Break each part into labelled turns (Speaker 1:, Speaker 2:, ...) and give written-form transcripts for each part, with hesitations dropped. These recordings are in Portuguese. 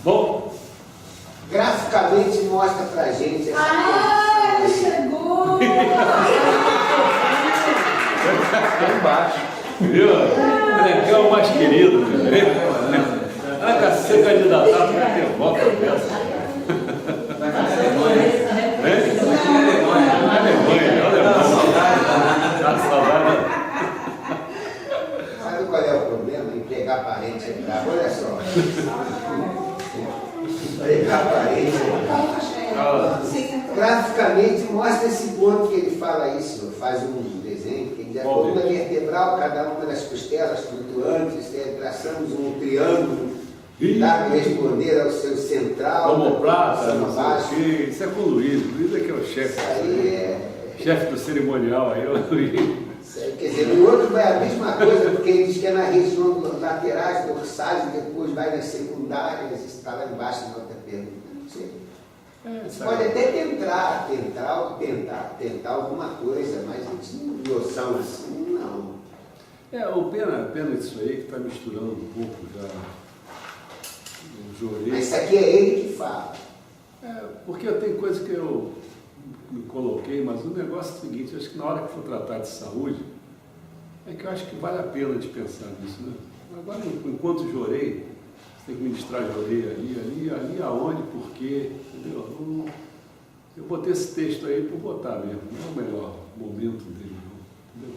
Speaker 1: Bom,
Speaker 2: graficamente mostra pra gente essa
Speaker 3: chegou!
Speaker 1: lá embaixo. Viu? É o mais querido. Ah, ser candidato, vai ter voto dessa.
Speaker 2: Sabe qual é o problema? Em pegar parente e entrar. Olha só. Pegar parente e entrar. Graficamente mostra esse ponto que ele fala isso, faz um desenho, que diz a coluna vertebral, cada uma das costelas flutuantes, traçamos um triângulo, dá para responder ao seu central.
Speaker 1: Como prata, não sei o quê. Isso é com o Luiz. O Luiz é que é o chefe.
Speaker 2: Isso aí é...
Speaker 1: Chefe do cerimonial aí, o Luiz.
Speaker 2: Quer dizer, o outro vai a mesma coisa, porque ele diz que é na região laterais, dorsais, e depois vai nas secundárias, está lá embaixo na outra pergunta. Não sei. Você pode até tentar alguma coisa, mas de noção assim, não.
Speaker 1: O pena disso aí que está misturando um pouco já o Jorei.
Speaker 2: Mas isso aqui é ele que fala.
Speaker 1: Porque eu tenho coisa que eu me coloquei, mas o negócio é o seguinte, acho que na hora que for tratar de saúde, é que eu acho que vale a pena de pensar nisso, né? Agora, enquanto Jorei, você tem que ministrar Jorei ali, aonde, por quê, entendeu? Eu botei esse texto aí por botar mesmo, não é o melhor momento dele, não, entendeu?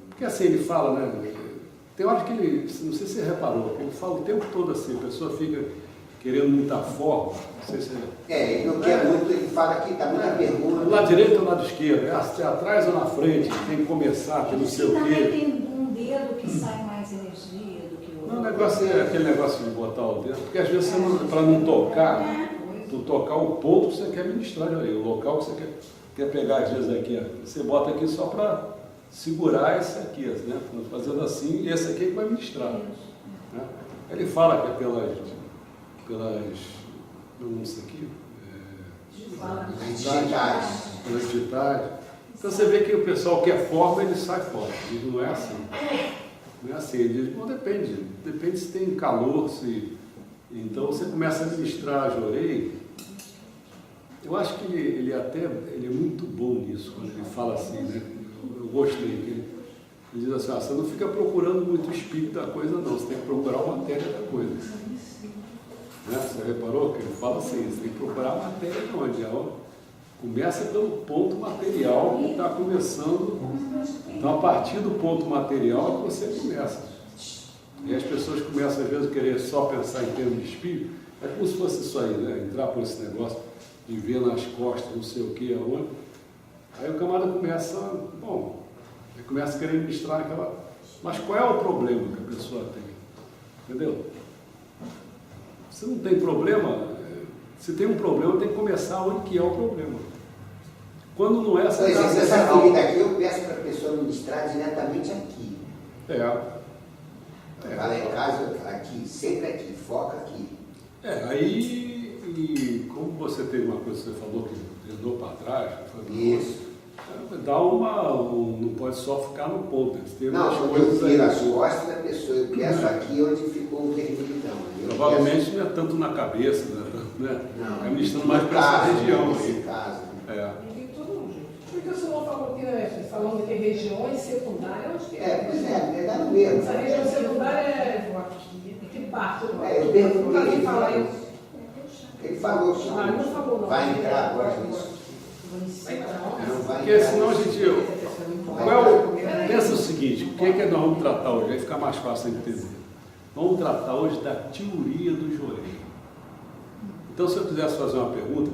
Speaker 1: Porque assim, ele fala, né? Tem hora que ele, não sei se você reparou, ele fala o tempo todo assim, a pessoa fica querendo muita forma, não sei se
Speaker 2: ele não quer muito, ele fala que está muita pergunta.
Speaker 1: Do lado direito ou do lado esquerdo? Se é atrás ou na frente, tem que começar, tem não sei o quê.
Speaker 3: Também tem um dedo que sai mais energia do que o outro.
Speaker 1: Não, o negócio é aquele negócio de botar o dedo, porque às vezes você para não tocar, tu tocar o ponto que você quer ministrar ali, o local que você quer pegar, às vezes aqui, você bota aqui só para segurar esse aqui, né? Fazendo assim, e esse aqui é que vai ministrar. Né? Ele fala que é pelas não sei aqui, digitais. Então você vê que o pessoal quer forma, ele sai fora. Ele não é assim. Não é assim. Ele diz, bom, depende se tem calor, se. Então você começa a ministrar a Jorei. Eu acho que ele é muito bom nisso, quando ele fala assim, né? Eu gostei dele. Ele diz assim, você não fica procurando muito o espírito da coisa, não, você tem que procurar a matéria da coisa. Né? Você reparou que ele fala assim, você tem que procurar a matéria de onde? Começa pelo ponto material que está começando. Então, a partir do ponto material é que você começa. E as pessoas começam, às vezes, a querer só pensar em termos de espírito. É como se fosse isso aí, né? Entrar por esse negócio de ver nas costas, não sei o que, aonde. Aí o camarada começa, ele começa a querer ministrar aquela... Mas qual é o problema que a pessoa tem? Entendeu? Se não tem problema, se tem um problema, tem que começar onde que é o problema. Quando não é,
Speaker 2: você está... Essa ferida aqui, eu peço para a pessoa ministrar diretamente aqui. Fala em casa, aqui, sempre aqui, foca aqui.
Speaker 1: Aí, como você teve uma coisa que você falou que andou para trás,
Speaker 2: isso.
Speaker 1: Dá não pode só ficar no ponto. Tem
Speaker 2: eu viro as costas da pessoa, eu peço aqui onde ficou o vermelhidão.
Speaker 1: Provavelmente não é tanto na cabeça, né? É ministrando mais para essa região.
Speaker 2: Nesse caso.
Speaker 4: Por que o senhor falou que falando que regiões secundárias, onde que é?
Speaker 2: Pois é dá no mesmo.
Speaker 4: Essa região secundária é que parte?
Speaker 2: Eu perguntei. Ele falou que
Speaker 4: não falou não.
Speaker 2: Vai entrar agora nisso.
Speaker 1: Porque senão a gente... Pensa o seguinte, o que é que nós vamos tratar hoje? Vai ficar mais fácil de entender. Vamos tratar hoje da teoria do Jorei. Então, se eu quisesse fazer uma pergunta,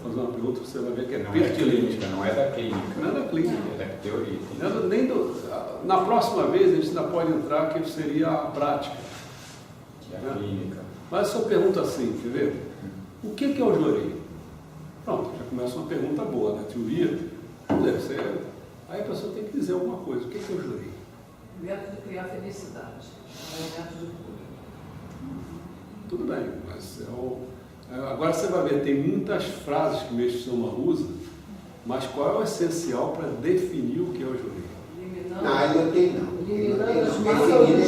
Speaker 1: fazer uma pergunta, você vai ver que é pertinente.
Speaker 5: Não é da clínica.
Speaker 1: Não é da clínica.
Speaker 5: É da teoria.
Speaker 1: Na próxima vez, a gente ainda pode entrar, que seria a prática.
Speaker 5: Que é a clínica.
Speaker 1: Mas eu pergunto assim, quer ver? O que é o Jorei? Pronto, já começa uma pergunta boa, né? Teoria. Aí a pessoa tem que dizer alguma coisa. O que é o Jorei?
Speaker 4: O método de criar felicidade. É o método de cura.
Speaker 1: Tudo bem, mas agora você vai ver, tem muitas frases que o Mestre Sama usa, mas qual é o essencial para definir o que é o Jorei?
Speaker 2: Não, ele não tem não.
Speaker 4: Eliminando as máculas do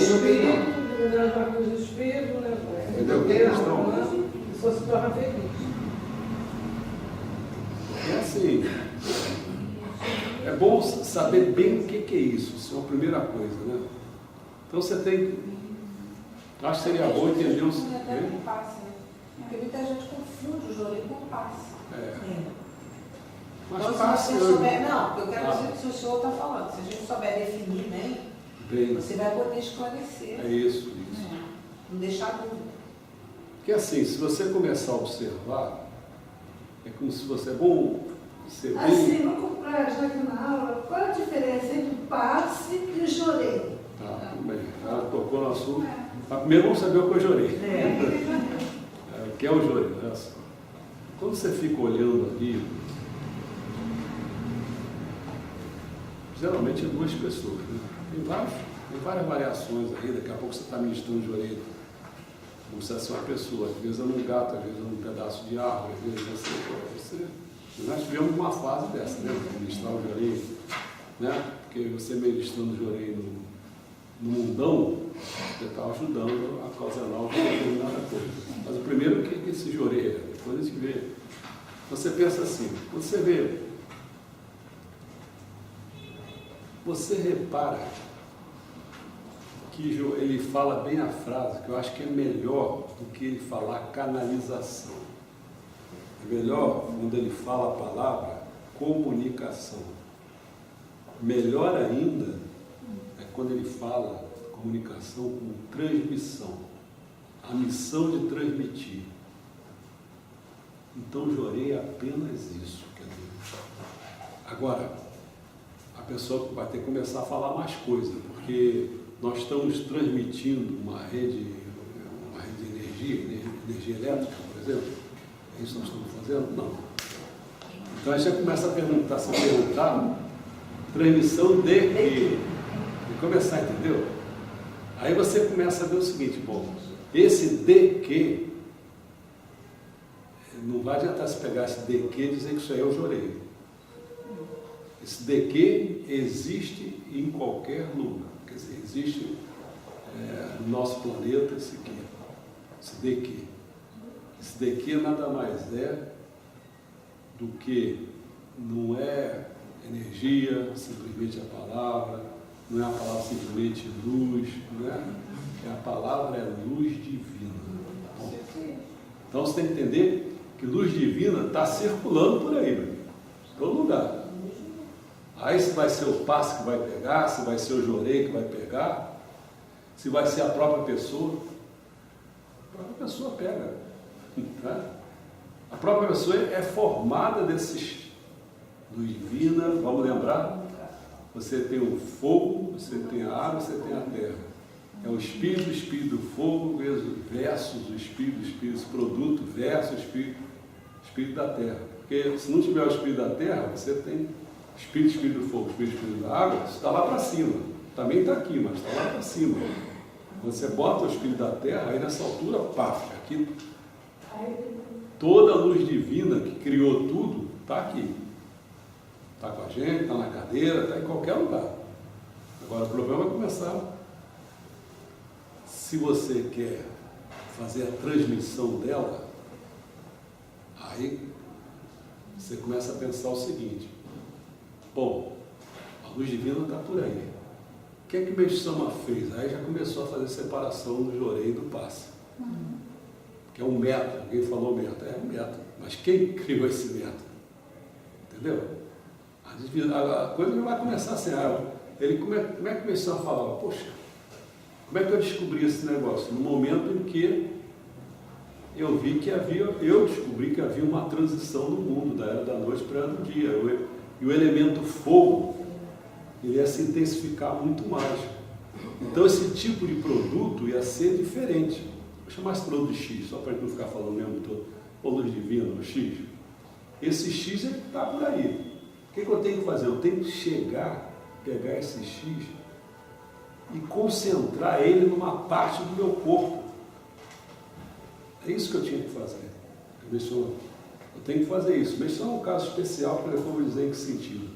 Speaker 4: espírito, né?
Speaker 1: Entendeu?
Speaker 4: Só se torna feliz.
Speaker 1: É assim, é bom saber bem o que é isso. Isso é a primeira coisa, né? Então você tem. Acho que seria bom entender o seguinte.
Speaker 3: Porque muita gente confunde o jorei com passe.
Speaker 1: Mas
Speaker 3: Então,
Speaker 1: passe
Speaker 3: se você
Speaker 1: hoje.
Speaker 3: souber, não, eu quero dizer que o senhor está falando, se a gente souber definir bem, você vai poder esclarecer.
Speaker 1: É isso.
Speaker 3: Não deixar dúvida.
Speaker 1: Porque assim, se você começar a observar, é como se fosse, é bom ser bem...
Speaker 6: Assim, vamos comprar já aqui na aula, qual a diferença entre o passe e o jorei?
Speaker 1: Tá, tudo bem. Ela tocou no assunto. Mas primeiro vamos saber o que eu jorei. O que é o jorei, né? Quando você fica olhando ali, geralmente é duas pessoas, né? Tem várias variações aí, daqui a pouco você está ministrando jorei. Como se fosse uma pessoa, às vezes é num gato, às vezes é num pedaço de árvore, às vezes você... Nós tivemos uma fase dessa, né? Ministrar o jorei, né? Porque você ministrando o jorei no mundão, você está ajudando a causar uma determinada coisa. Mas o primeiro, o que esse jorei é? Depois a gente vê. Você pensa assim, você repara que ele fala bem a frase, que eu acho que é melhor do que ele falar canalização. É melhor quando ele fala a palavra comunicação. Melhor ainda é quando ele fala comunicação como transmissão. A missão de transmitir. Então, jorei apenas isso. Quer dizer. Agora, a pessoa vai ter que começar a falar mais coisas, porque nós estamos transmitindo uma rede de energia elétrica, por exemplo. É isso que nós estamos fazendo? Não. Então a gente já começa a se perguntar, transmissão de quê? E começar, entendeu? Aí você começa a ver o seguinte, bom, esse de que, não vai adiantar se pegar esse de que e dizer que isso aí é o jorei. Esse de que existe em qualquer lugar. Quer dizer, existe no nosso planeta esse de que. Esse de que nada mais é do que não é energia, simplesmente a palavra, não é a palavra simplesmente luz, não é? A palavra é luz divina. Então você tem que entender que luz divina está circulando por aí, em todo lugar. Aí se vai ser o passe que vai pegar, se vai ser o jorei que vai pegar, se vai ser a própria pessoa pega. Né? A própria pessoa é formada desses luz divina, vamos lembrar? Você tem o fogo, você tem a água, você tem a terra. É o espírito, o fogo, versus o espírito, esse produto, versus o espírito da terra. Porque se não tiver o espírito da terra, você tem espírito do fogo, espírito da água, isso está lá para cima. Também está aqui, mas está lá para cima. Quando você bota o espírito da terra, aí nessa altura, pá, aqui, toda a luz divina que criou tudo, está aqui. Está com a gente, está na cadeira, está em qualquer lugar. Agora o problema é começar. Se você quer fazer a transmissão dela, aí você começa a pensar o seguinte: bom, a luz divina está por aí. O que é que Meixama fez? Aí já começou a fazer separação do jorei e do passe. Que é um método. Alguém falou método. É um método. Mas quem criou esse método? Entendeu? A coisa não vai começar assim. Como é que começou a falar? Poxa, como é que eu descobri esse negócio? No momento em que eu descobri que havia uma transição no mundo, da era da noite para a era do dia. E o elemento fogo, ele ia se intensificar muito mais. Então esse tipo de produto ia ser diferente. Vou chamar esse produto de X, só para não ficar falando mesmo todo. Ou luz divina, ou X. Esse X é que está por aí. O que eu tenho que fazer? Eu tenho que pegar esse X e concentrar ele numa parte do meu corpo. É isso que eu tinha que fazer. Eu tenho que fazer isso. Mas isso é um caso especial, porque eu vou dizer em que sentido.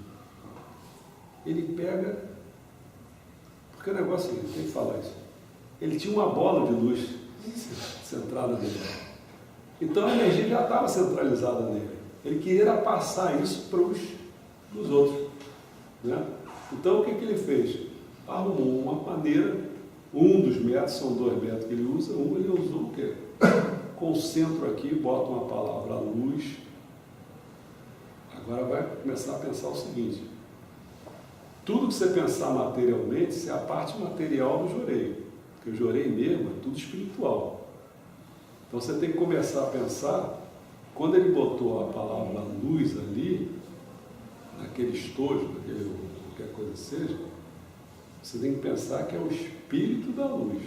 Speaker 1: Ele pega, porque o negócio é, tem que falar isso. Ele tinha uma bola de luz. centrada nele. Então a energia já estava centralizada nele. Ele queria passar isso para os outros. Né? Então o que ele fez? Arrumou uma maneira, um dos métodos, são 2 métodos que ele usa, ele usou o quê? Concentro aqui, bota uma palavra luz. Agora vai começar a pensar o seguinte: tudo que você pensar materialmente, isso é a parte material do jorei. Porque o jorei mesmo é tudo espiritual. Então você tem que começar a pensar, quando ele botou a palavra luz ali, naquele estojo, naquele, qualquer coisa que seja, você tem que pensar que é o espírito da luz.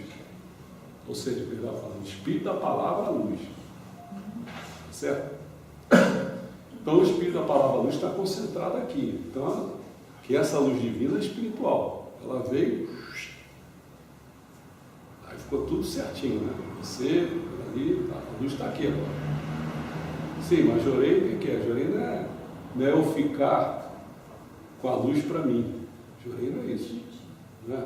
Speaker 1: Ou seja, ele está falando, o espírito da palavra luz. Certo? Então o espírito da palavra luz está concentrado aqui. Então, que essa luz divina é espiritual. Ela veio, aí ficou tudo certinho, né? Você, ali, a luz está aqui agora. Sim, mas jorei, o que é? Jorei não é eu ficar com a luz para mim. Jorei não é isso. Né?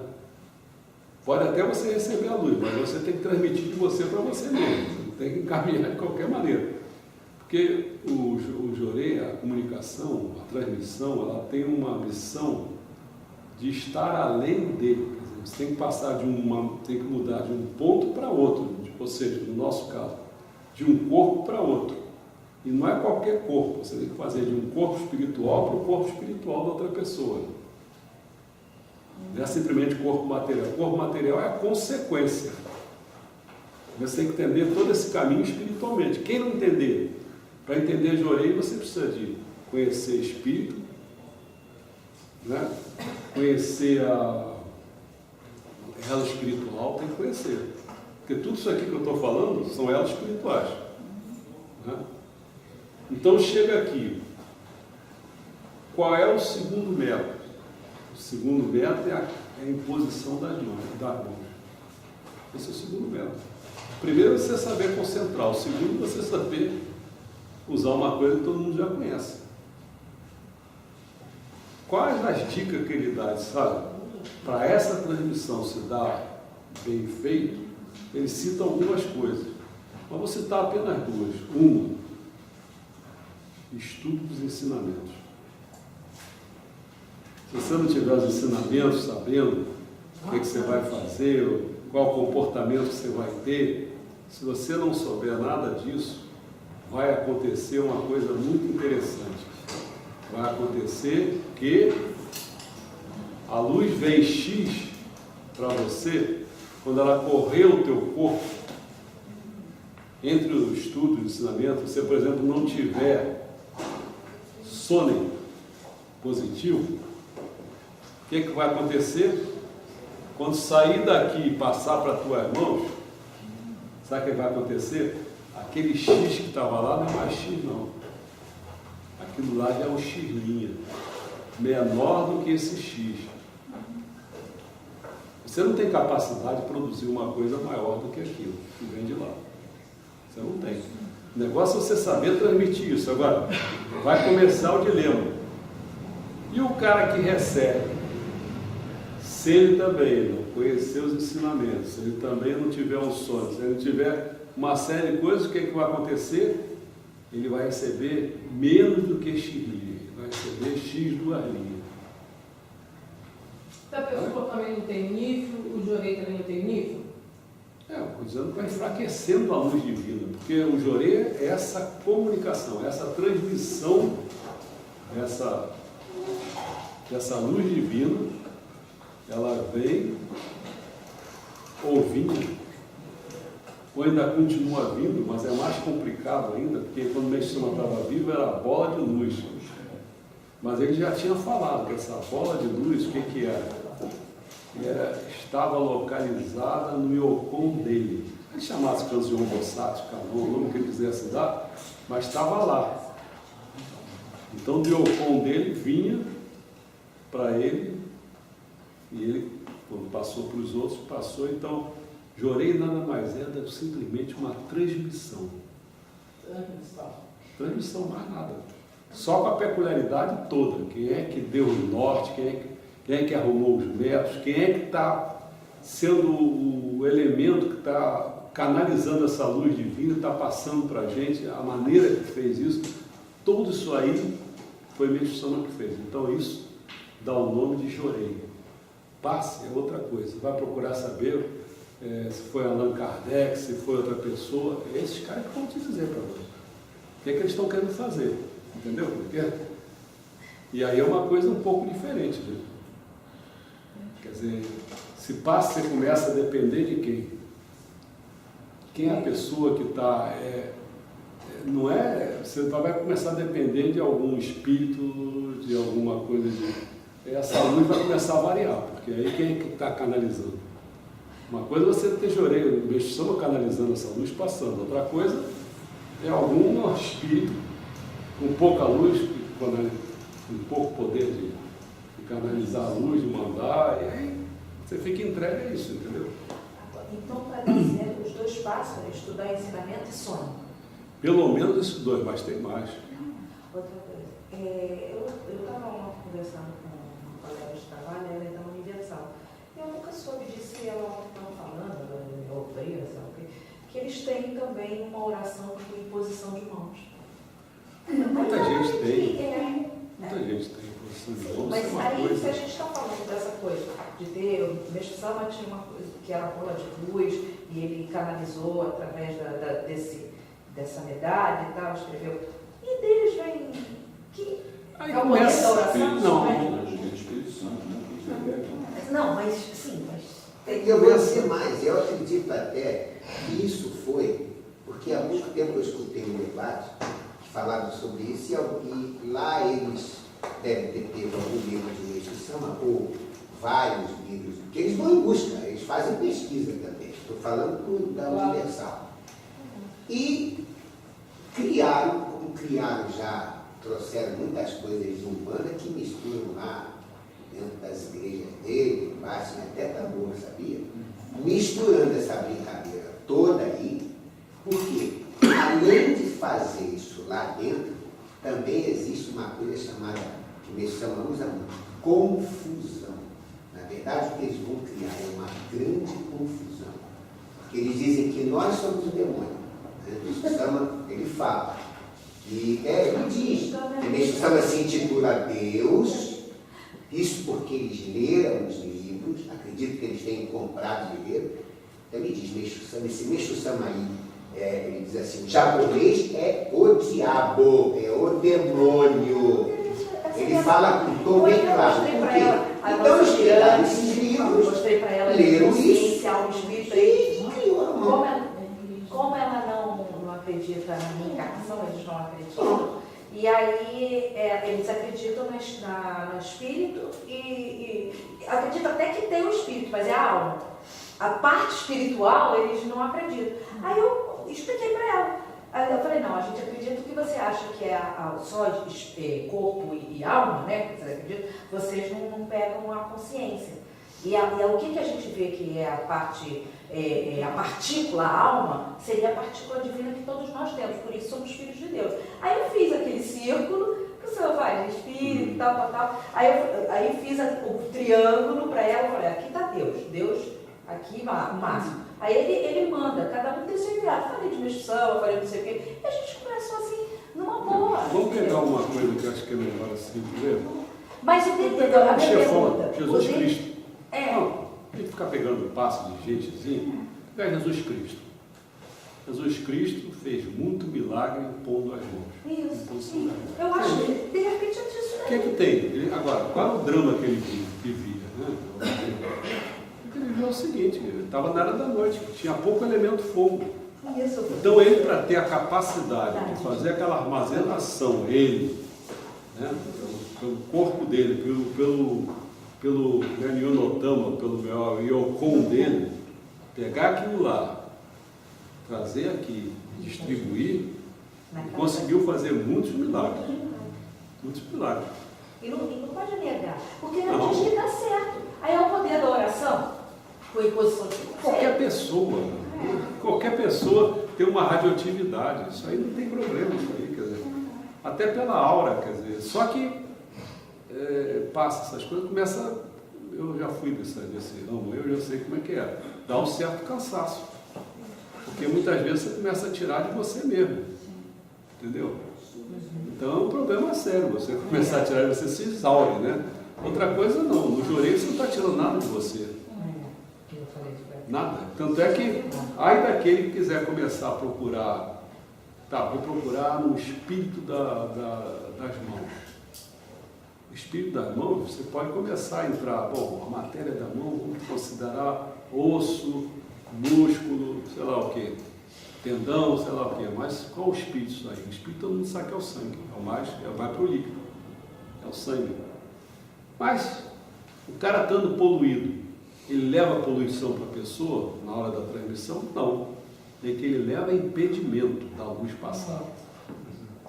Speaker 1: Pode até você receber a luz, mas você tem que transmitir de você para você mesmo. Você não tem que encaminhar de qualquer maneira. Porque o jorei, a comunicação, a transmissão, ela tem uma missão de estar além dele. Quer dizer, você tem que passar tem que mudar de um ponto para outro, ou seja, no nosso caso, de um corpo para outro. E não é qualquer corpo, você tem que fazer de um corpo espiritual para o corpo espiritual da outra pessoa. Não é simplesmente corpo material. O corpo material é a consequência. Você tem que entender todo esse caminho espiritualmente. Quem não entender, para entender jorei, você precisa de conhecer espírito, né? Conhecer a ela espiritual, tem que conhecer. Porque tudo isso aqui que eu estou falando são elas espirituais. Né? Então chega aqui. Qual é o segundo método? O segundo método é a imposição das mãos. Esse é o segundo método. Primeiro você saber concentrar, o segundo você saber usar uma coisa que todo mundo já conhece. Quais as dicas que ele dá, sabe? Para essa transmissão se dar bem feito, ele cita algumas coisas. Mas vou citar apenas 2. Uma, estudo dos ensinamentos. Se você não tiver os ensinamentos, sabendo o que você vai fazer, qual comportamento que você vai ter, se você não souber nada disso, vai acontecer uma coisa muito interessante. Vai acontecer que a luz vem X para você, quando ela correr o teu corpo, entre o estudo e o ensinamento, você, por exemplo, não tiver sono positivo, o que vai acontecer? Quando sair daqui e passar para as tuas mãos, sabe o que vai acontecer? Aquele X que estava lá não é mais X, não. Aquilo lá já é um X', menor do que esse X. Você não tem capacidade de produzir uma coisa maior do que aquilo que vem de lá. Você não tem. O negócio é você saber transmitir isso. Agora, vai começar o dilema. E o cara que recebe, se ele também não conhecer os ensinamentos, se ele também não tiver um sonho, se ele não tiver uma série de coisas, o que vai acontecer? Ele vai receber menos do que X', ele vai receber X'.
Speaker 4: Se a pessoa também não tem nível, o jorei também não tem nível?
Speaker 1: Eu estou dizendo que vai enfraquecendo a luz divina, porque o jorei é essa comunicação, essa transmissão, essa luz divina, ela vem ouvindo, ou ainda continua vindo, mas é mais complicado ainda, porque quando o Mestre Sama estava vivo era a bola de luz. Mas ele já tinha falado que essa bola de luz, o que era? Estava localizada no Yokon dele. Ele chamasse Kanzion Bosatsu, Kanon, o nome que ele quisesse dar, mas estava lá. Então, do Yokon dele vinha para ele, e ele, quando passou para os outros, passou. Então, jorei nada mais é do que simplesmente uma transmissão. Transmissão, mais nada. Só com a peculiaridade toda. Quem é que deu o norte, quem é que arrumou os métodos, quem é que está sendo o elemento que está canalizando essa luz divina, está passando para a gente, a maneira que fez isso, tudo isso aí foi Meixo Sama que fez. Então isso dá o nome de Jorei. Passe é outra coisa. Você vai procurar saber se foi Allan Kardec, se foi outra pessoa. É esses caras que vão te dizer para você. O que é que eles estão querendo fazer? Entendeu? Porque... E aí é uma coisa um pouco diferente. Né? Quer dizer, se passa, você começa a depender de quem? Quem é a pessoa que está... não é... Você vai começar a depender de algum espírito, de alguma coisa de... Essa luz vai começar a variar, porque aí quem é que está canalizando? Uma coisa é você ter Jorei, o Meixo Sama canalizando essa luz passando. Outra coisa é algum espírito com pouca luz, com pouco poder de canalizar a luz, de mandar, e aí você fica entregue a isso, entendeu?
Speaker 3: Então, para dar certo, os dois passos é estudar ensinamento e sonho.
Speaker 1: Pelo menos esses dois, mas tem mais.
Speaker 3: Outra coisa, eu estava conversando com uma colega de trabalho, ela é da Universal. Eu nunca soube disso e ela estava falando, que eles têm também uma oração com imposição de mãos.
Speaker 1: Muita gente tem. Muita gente tem imposição de mãos.
Speaker 3: Mas aí, se a gente está falando dessa coisa, de ter, o Meixo Sama tinha uma coisa que era a bola de luz, e ele canalizou através dessa medalha e tal, escreveu. E deles vem. Que
Speaker 1: aí
Speaker 3: é o poder da oração? Não, mas sim, mas.
Speaker 2: Eu vou dizer mais, eu acredito até que isso foi, porque há muito tempo eu escutei um debate que falava sobre isso, e lá eles devem ter pego algum livro de Meixo Sama, ou vários livros, que eles vão em busca, eles fazem pesquisa também, estou falando da Universal. E criaram, como criaram já, trouxeram muitas coisas de Umbanda que misturam lá dentro das igrejas dele, embaixo, até tambor, sabia? Misturando essa brincadeira toda aí, porque além de fazer isso lá dentro, também existe uma coisa chamada, que o Meixo Sama usa muito, confusão. Na verdade, o que eles vão criar é uma grande confusão. Porque eles dizem que nós somos o demônio. O Meixo Sama, ele fala. E ele diz, o Meixo Sama se intitula Deus, isso porque eles leram os livros, acredito que eles tenham comprado e leram. Então ele diz, Meixo Sama, esse Meixo Sama aí, ele diz assim, o japonês é o diabo, é o demônio. Ele fala com tom bem claro. Por quê? Então eles pegaram esses livros, leram isso,
Speaker 3: como ela não acredita na reencarnação, eles não acreditam. E aí eles acreditam no espírito e acreditam até que tem o espírito, mas é a alma. A parte espiritual eles não acreditam. Aí eu expliquei para ela. Aí eu falei, não, a gente acredita o que você acha que é só corpo e alma, né? Que vocês acreditam, vocês não pegam a consciência. E o que a gente vê que é a parte, a partícula, a alma, seria a partícula divina que todos nós temos, por isso somos filhos de Deus. Aí eu fiz aquele círculo, que o senhor faz de espírito, tal. Aí fiz o triângulo para ela, falei, aqui está Deus, aqui o máximo. Aí ele manda, cada um tem seu enviado. Falei de Meixo Sama, falei não sei o quê. E a gente começou assim, numa boa.
Speaker 1: Vamos pegar uma coisa que eu acho que é melhor assim, primeiro.
Speaker 3: Mas o
Speaker 1: pegar um chefão, Jesus Cristo.
Speaker 3: É.
Speaker 1: Não, tem que ficar pegando passo de gentezinho. Pegar Jesus Cristo. Jesus Cristo fez muito milagre impondo as mãos.
Speaker 3: Isso, sim. Eu acho que, de repente, é disso.
Speaker 1: O que é que tem? Agora, qual é o drama que ele vivia? Né? Ele vivia o seguinte, ele estava na era da noite, tinha pouco elemento fogo.
Speaker 3: Isso.
Speaker 1: Então ele, para ter a capacidade de fazer aquela armazenação, ele, né, pelo corpo dele, pelo Nionotama, pelo Yokon dele, pegar aquilo lá, trazer aqui, distribuir, conseguiu fazer muitos milagres. Muitos milagres.
Speaker 3: E não pode negar, porque não diz que dá certo. Aí é o poder da oração, com imposição de
Speaker 1: qualquer pessoa tem uma radioatividade, isso aí não tem problema, isso aí, quer dizer, até pela aura, quer dizer, só que passa essas coisas, começa, eu já fui desse ramo, eu já sei como é que é, dá um certo cansaço, porque Porque muitas vezes você começa a tirar de você mesmo. Entendeu? Então é um problema sério. Você começar a tirar de você, se exaure, né? Outra coisa não. No jureio você não está tirando nada de você. Nada. Tanto é que, aí daquele que quiser começar a procurar, vou procurar no espírito das mãos. O espírito das mãos, você pode começar a entrar, a matéria da mão, vamos considerar osso, músculo, sei lá o quê, tendão, sei lá o quê, mas qual o espírito isso aí? O espírito todo mundo sabe que é o sangue, vai para o líquido, é o sangue. Mas o cara estando poluído, ele leva a poluição para a pessoa na hora da transmissão? Não. É que ele leva impedimento da luz passar.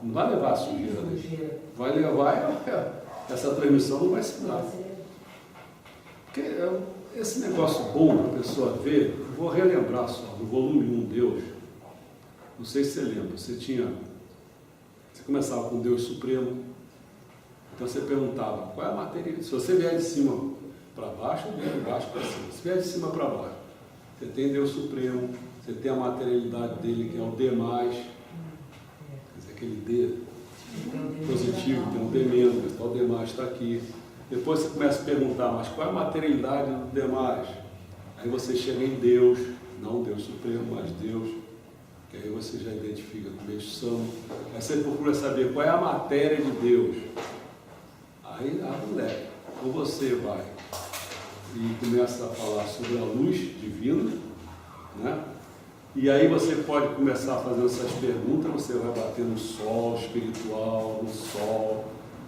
Speaker 1: Não vai levar a sujeira dele. Vai levar, essa transmissão não vai se dar. Porque esse negócio bom para a pessoa ver, vou relembrar só, no volume 1, Deus, não sei se você lembra, você começava com Deus Supremo, então você perguntava, qual é a matéria? Se você vier de cima para baixo, vier de baixo para cima. Se vier de cima para baixo, você tem Deus Supremo, você tem a materialidade dele, que é o D+, quer dizer, aquele D positivo, tem um D menos, então o D+ está aqui. Depois você começa a perguntar, mas qual é a materialidade do D+? Aí você chega em Deus, não Deus Supremo, mas Deus, que aí você já identifica com menção. Aí você procura saber qual é a matéria de Deus. Aí, moleque, ou você vai e começa a falar sobre a luz divina, né? E aí você pode começar a fazer essas perguntas, você vai bater no sol espiritual, no sol,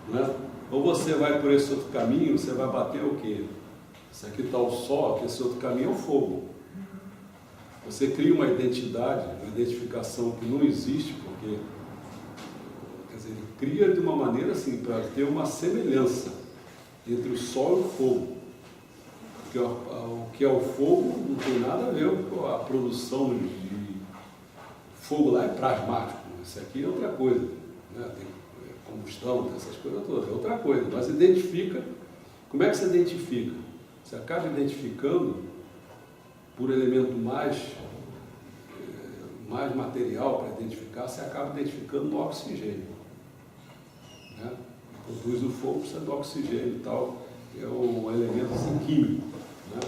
Speaker 1: né? Ou você vai por esse outro caminho, você vai bater o quê? Esse aqui está o sol, aqui esse outro caminho é o fogo. Você cria uma identidade, uma identificação que não existe, porque, quer dizer, ele cria de uma maneira assim, para ter uma semelhança entre o sol e o fogo. Porque o que é o fogo não tem nada a ver com a produção de fogo lá é plasmático, isso aqui é outra coisa, né? Tem combustão, tem essas coisas todas, é outra coisa, mas identifica, como é que você identifica? Você acaba identificando por elemento mais material para identificar, você acaba identificando no oxigênio, né? Produz o fogo, precisa do oxigênio e tal, é um elemento assim, químico, né?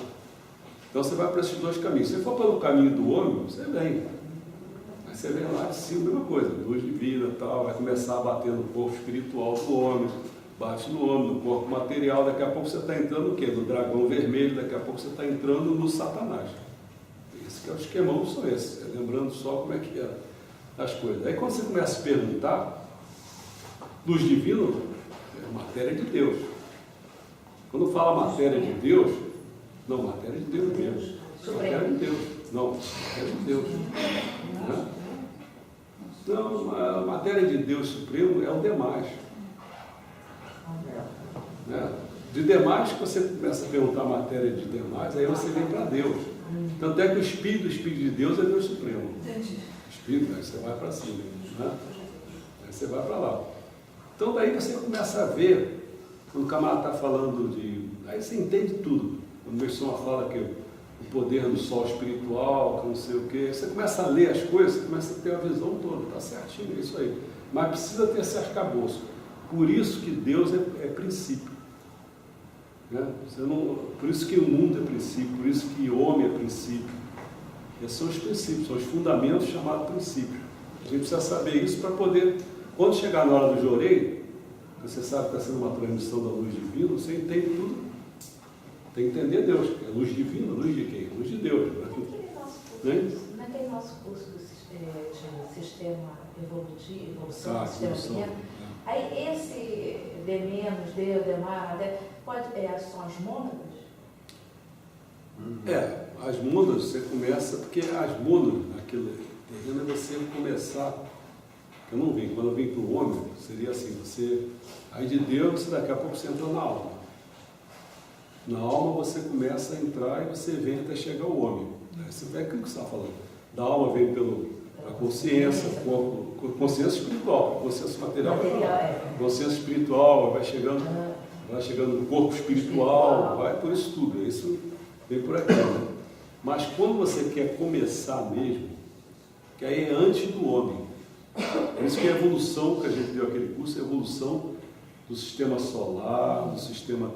Speaker 1: Então você vai para esses dois caminhos. Se você for pelo caminho do homem, você vem. Mas você vem lá de cima, a mesma coisa, luz de vida e tal, vai começar a bater no corpo espiritual do homem, bate no homem, no corpo material, daqui a pouco você está entrando no quê? No dragão vermelho, daqui a pouco você está entrando no Satanás. Esse que é o esquemão, são esses, lembrando só como é que é as coisas. Aí quando você começa a se perguntar, luz divina é matéria de Deus. Quando fala matéria de Deus, não, matéria de Deus mesmo. Matéria de Deus. Não, matéria de Deus. Né? Então, a matéria de Deus Supremo é o demais. Né? De demais, que você começa a perguntar a matéria de demais, aí você vem para Deus. Tanto é que o Espírito de Deus é Deus Supremo. O Espírito, aí você vai para cima. Né? Aí você vai para lá. Então daí você começa a ver, quando o camarada está falando de... Aí você entende tudo. Quando o Messoma fala que o poder do sol espiritual, que não sei o quê, você começa a ler as coisas, você começa a ter a visão toda, está certinho, é isso aí. Mas precisa ter esse arcabouço. Por isso que Deus é princípio. Né? Por isso que o mundo é princípio, por isso que o homem é princípio. Esses são os princípios, são os fundamentos chamados princípios. A gente precisa saber isso para poder, quando chegar na hora do joreio, você sabe que está sendo uma transmissão da luz divina, você entende tudo. Tem que entender Deus, é luz divina, luz de quem? Luz de Deus.
Speaker 3: Naquele nosso curso de sistema evolutivo, evolução do sistema pequeno, aí esse D-, D, D+, são as mônadas?
Speaker 1: As mônadas você começa, porque as mônadas, naquele terreno, é você começar, eu não vim, quando eu vim para o homem, seria assim, aí de Deus, daqui a pouco você entra na alma. Na alma você começa a entrar e você vem até chegar ao homem. Aí você vê aquilo que você está falando. Da alma vem pela consciência, consciência espiritual, consciência material. Consciência espiritual, vai chegando no corpo espiritual, vai por isso tudo. Isso vem por aqui. Né? Mas quando você quer começar mesmo, que aí é antes do homem. Por isso que a evolução, que a gente deu aquele curso, é a evolução do sistema solar, do sistema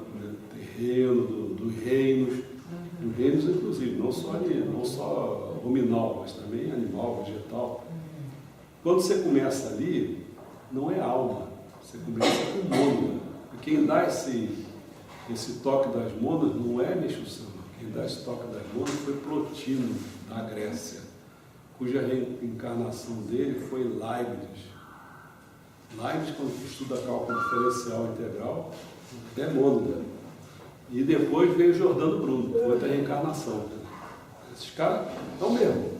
Speaker 1: terreno, dos reinos, inclusive, não só ruminal, mas também animal, vegetal. Quando você começa ali, não é alma, você começa com mônada. E quem dá esse toque das mônadas não é Meixo Sama. Quem dá esse toque das mônadas foi Plotino, da Grécia, cuja reencarnação dele foi Leibniz. Leibniz, quando estuda cálculo diferencial integral, é mônada. E depois veio Giordano Bruno, outra reencarnação. Esses caras estão mesmo,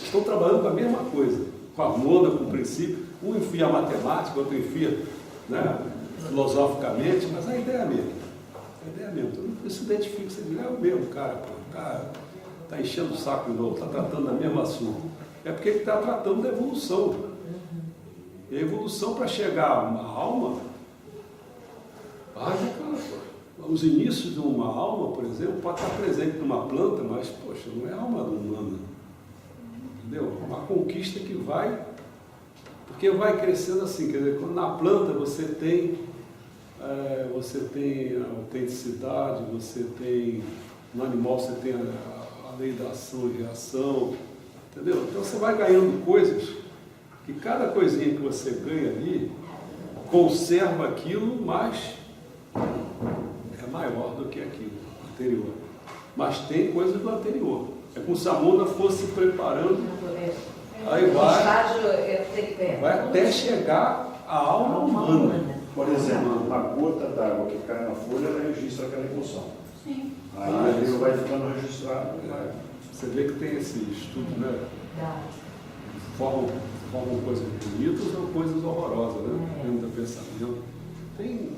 Speaker 1: estão trabalhando com a mesma coisa, com a mônada, com o princípio. Um enfia a matemática, outro enfia, né, filosoficamente, mas a ideia é a mesma. A ideia é a mesma. Todo mundo se identifica, você diz, é o mesmo cara, pô, o cara está enchendo o saco de novo, está tratando da mesma assunto. É porque ele está tratando da evolução. E a evolução, para chegar a uma alma, os inícios de uma alma, por exemplo, pode estar presente numa planta, mas, poxa, não é a alma humana. Entendeu? É uma conquista que vai, porque vai crescendo assim, quer dizer, quando na planta você tem a autenticidade, você tem, no animal você tem a lei da ação e reação, entendeu? Então você vai ganhando coisas, que cada coisinha que você ganha ali, conserva aquilo, mas é maior do que aquilo anterior. Mas tem coisas do anterior. É como se a mônada fosse preparando, aí vai até chegar a alma humana.
Speaker 7: Por exemplo, a gota d'água que cai na folha, ela registra aquela emoção.
Speaker 6: Sim.
Speaker 7: Aí ele vai ficando registrado.
Speaker 1: Você vê que tem esse estudo, né? Formam coisas bonitas ou coisas horrorosas, né? Dentro do pensamento. Tem.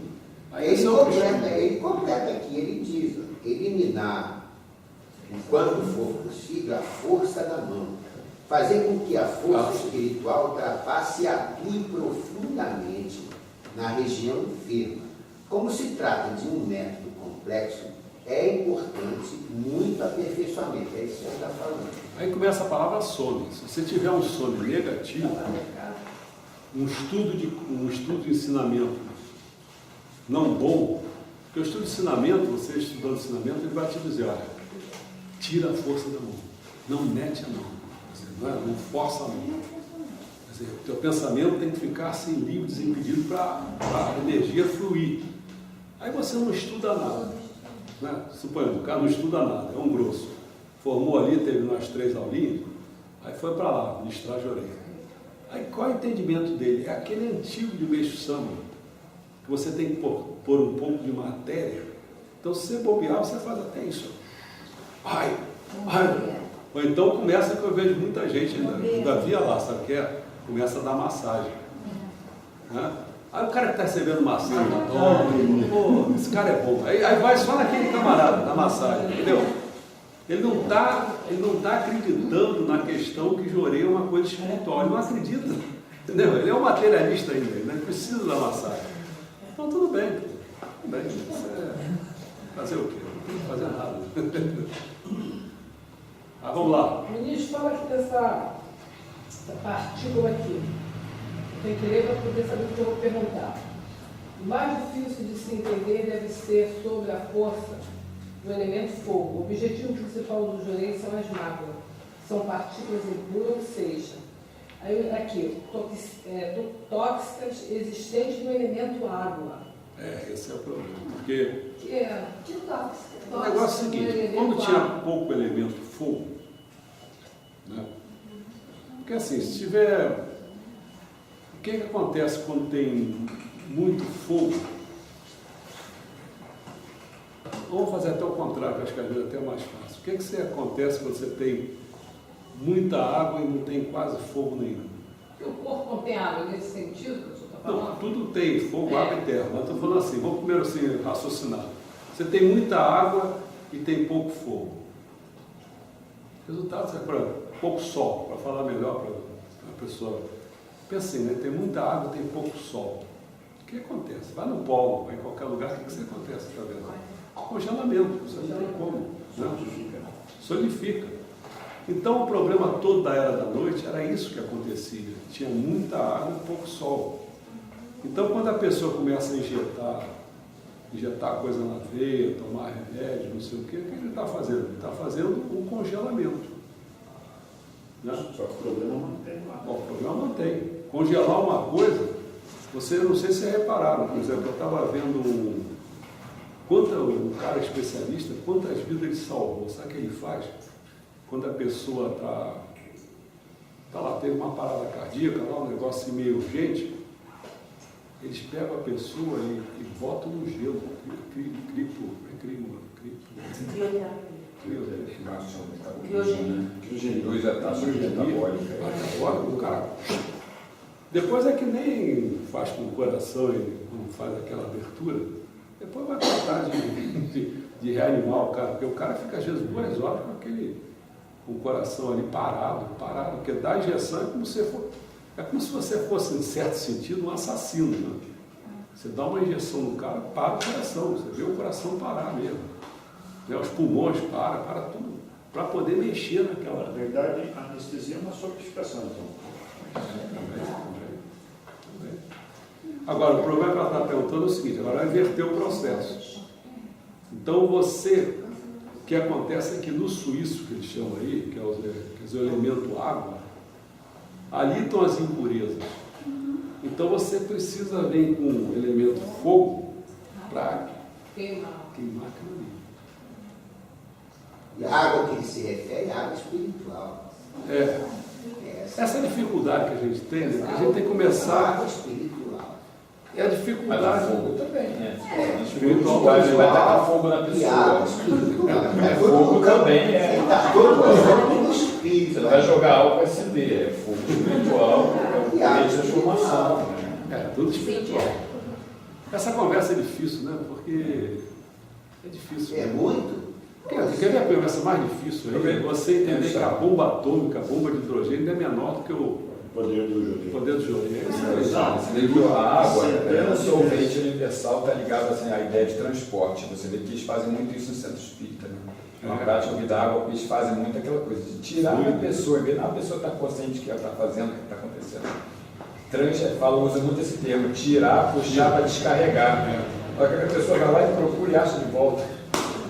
Speaker 1: Aí
Speaker 2: Ele completa aqui, ele diz, eliminar, enquanto for possível, a força da mão. Fazer com que a força espiritual ultrapasse e atue profundamente na região enferma. Como se trata de um método complexo, é importante muito aperfeiçoamento. É isso que você está falando.
Speaker 1: Aí começa a palavra sono. Se você tiver um sono negativo, um estudo de ensinamento não bom, porque o estudo de ensinamento, você estudando ensinamento, ele vai te dizer, olha, tira a força da mão, não mete a mão, não força a mão. Quer dizer, o teu pensamento tem que ficar assim, livre, desimpedido, para a energia fluir. Aí você não estuda nada. Né? Suponhamos, o cara não estuda nada, é um grosso. Formou ali, teve umas 3 aulinhas, aí foi para lá, ministrar de orelha. Aí qual é o entendimento dele? É aquele antigo de Meixo Sama, que você tem que pôr um pouco de matéria. Então, se você bobear, você faz até isso. Ai. Ou então começa, que eu vejo muita gente, ainda via lá, sabe o que é? Começa a dar massagem. Né? Aí o cara que está recebendo massagem, pô, esse cara é bom. Aí vai só naquele camarada da massagem, entendeu? Ele não está acreditando na questão que Jorei é uma coisa espiritual. Ele não acredita, entendeu? Ele é um materialista ainda, ele não precisa da massagem. Então tudo bem. Fazer o quê? Não tem que fazer nada. Vamos lá.
Speaker 4: Ministro, fala aqui dessa partícula aqui. Tem que ler para poder saber o que eu vou perguntar. O mais difícil de se entender deve ser sobre a força do elemento fogo. O objetivo principal do Jorei são as mágoas. São partículas impuras, ou seja, aí aqui, tóxicas existentes no elemento água.
Speaker 1: Esse é o problema. Porque
Speaker 6: Que tóxico.
Speaker 1: o negócio é o seguinte, quando tinha pouco elemento fogo, né? Porque assim, se tiver... O que acontece quando tem muito fogo? Vamos fazer até o contrário, que acho que às vezes é até mais fácil. O que acontece quando você tem muita água e não tem quase fogo nenhum?
Speaker 4: O corpo não tem água nesse sentido que o senhor está falando?
Speaker 1: Não, tudo tem fogo, água e terra. Mas estou falando assim, vamos primeiro assim, raciocinar. Você tem muita água e tem pouco fogo. Resultado, você pouco sol, para falar melhor para a pessoa. Pensa assim, né? Tem muita água e tem pouco sol. O que acontece? Vai no polo, vai em qualquer lugar, o que acontece? Tá vendo? Congelamento, você não tem como. Né? Solidifica. Então o problema todo da Era da Noite era isso que acontecia. Tinha muita água e pouco sol. Então quando a pessoa começa a injetar coisa na veia, tomar remédio, não sei o que ele está fazendo? Ele está fazendo um congelamento. Né?
Speaker 7: Só que o problema mantém lá.
Speaker 1: Bom, o problema mantém. Congelar uma coisa, você não sei se vocês repararam, por exemplo, eu estava vendo um cara especialista, quantas vidas ele salvou. Sabe o que ele faz? Quando a pessoa está lá, teve uma parada cardíaca, lá, um negócio meio urgente, eles pegam a pessoa e botam no gelo,
Speaker 5: Luz metabólica.
Speaker 1: O cara. Depois é que nem faz com o coração e não faz aquela abertura, depois vai tratar de reanimar o cara, porque o cara fica às vezes 2 horas com o coração ali parado, porque dar injeção é como se você fosse, em certo sentido, um assassino. Né? Você dá uma injeção no cara, para o coração, você vê o coração parar mesmo. Né? Os pulmões para tudo, para poder mexer naquela.
Speaker 7: Na verdade, a anestesia é uma sofisticação, então.
Speaker 1: Agora, o problema que ela está perguntando é o seguinte, agora vai inverter o processo. Então o que acontece é que no suíço, que eles chamam aí, que é o elemento água, ali estão as impurezas. Então você precisa vir com o elemento fogo para queimar aquilo ali.
Speaker 2: E a água que ele se refere é água espiritual.
Speaker 1: Essa dificuldade que a gente tem, né? A gente tem que começar.
Speaker 2: Água espiritual.
Speaker 1: É a dificuldade.
Speaker 5: Mas o fogo também, né?
Speaker 1: Espiritual
Speaker 5: Vai tacar fogo na
Speaker 2: E água
Speaker 5: pessoa.
Speaker 2: espiritual.
Speaker 5: Fogo também é.
Speaker 2: Está todo no espírito.
Speaker 5: Você não vai jogar álcool SD, é fogo espiritual, é o poder de transformação.
Speaker 1: Tudo espiritual. Essa conversa é difícil, né? Porque é difícil.
Speaker 2: É muito.
Speaker 1: Quer ver a conversa mais difícil aí? Você entender que a bomba atômica, a bomba de hidrogênio é menor do que o
Speaker 7: Poder do
Speaker 1: poder do hidrogênio.
Speaker 5: Você vê que a água, o solvente universal está ligado assim, à ideia de transporte. Você vê que eles fazem muito isso no centro espírita. Né? Uma prática de vida água, eles fazem muito aquela coisa de tirar a pessoa, ver a pessoa está consciente do que ela está fazendo, o que está acontecendo. Usa muito esse termo, tirar, puxar para descarregar. Olha que a pessoa vai lá e procura e acha de volta.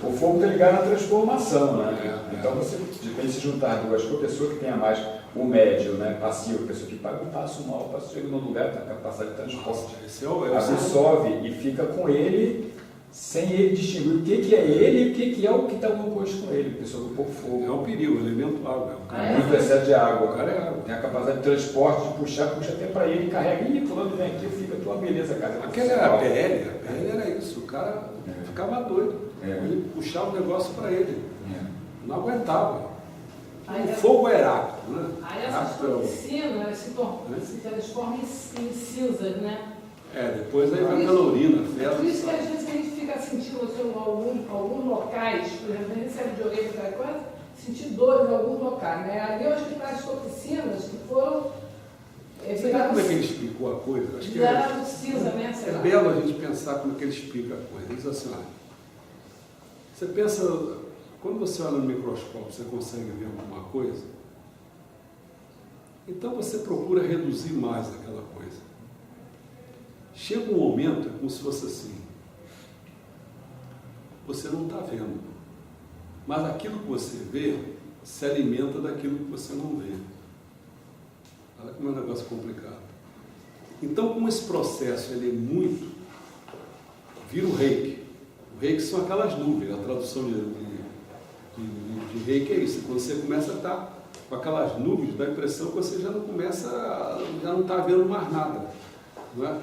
Speaker 5: O fogo está ligado na transformação, né? Então você depende de se juntar duas coisas, a pessoa que tenha mais o médio, né, passivo, a pessoa que paga o passo mal, chega num lugar que tem capacidade de transporte, absorve e fica com ele, sem ele distinguir o que é ele e o que é o que está no oposto com ele, a pessoa do pouco fogo.
Speaker 1: É um perigo, o elemento água.
Speaker 5: Muito excesso de água.
Speaker 1: O cara é água.
Speaker 5: Tem a capacidade de transporte, de puxa até para ele, carrega, e fulano vem aqui, fica a tua beleza, cara.
Speaker 1: Aquela era a PL era isso, o cara ficava doido. Ele puxava o negócio para ele. Não aguentava. O fogo é Heráclito, né?
Speaker 4: Aí essas toxinas se transformam em cinzas, né?
Speaker 1: Depois aí vai pela urina,
Speaker 4: Por isso que às vezes a gente fica sentindo assim, alguns locais, por exemplo, recebe de orelha e coisa, sentir dor em alguns locais, né? Ali eu acho que as toxinas que foram.
Speaker 1: Você sabe como é que ele explicou a coisa? Acho que
Speaker 4: cinza, né?
Speaker 1: É belo a gente pensar como é que ele explica a coisa. Ele diz assim, você pensa, quando você olha no microscópio, você consegue ver alguma coisa? Então você procura reduzir mais aquela coisa. Chega um momento, é como se fosse assim, você não está vendo, mas aquilo que você vê se alimenta daquilo que você não vê. Olha como é um negócio complicado. Então, como esse processo ele é muito, vira o reiki. O reiki são aquelas nuvens, a tradução de reiki é isso. Quando você começa a estar com aquelas nuvens, dá a impressão que você já não está vendo mais nada. Não é?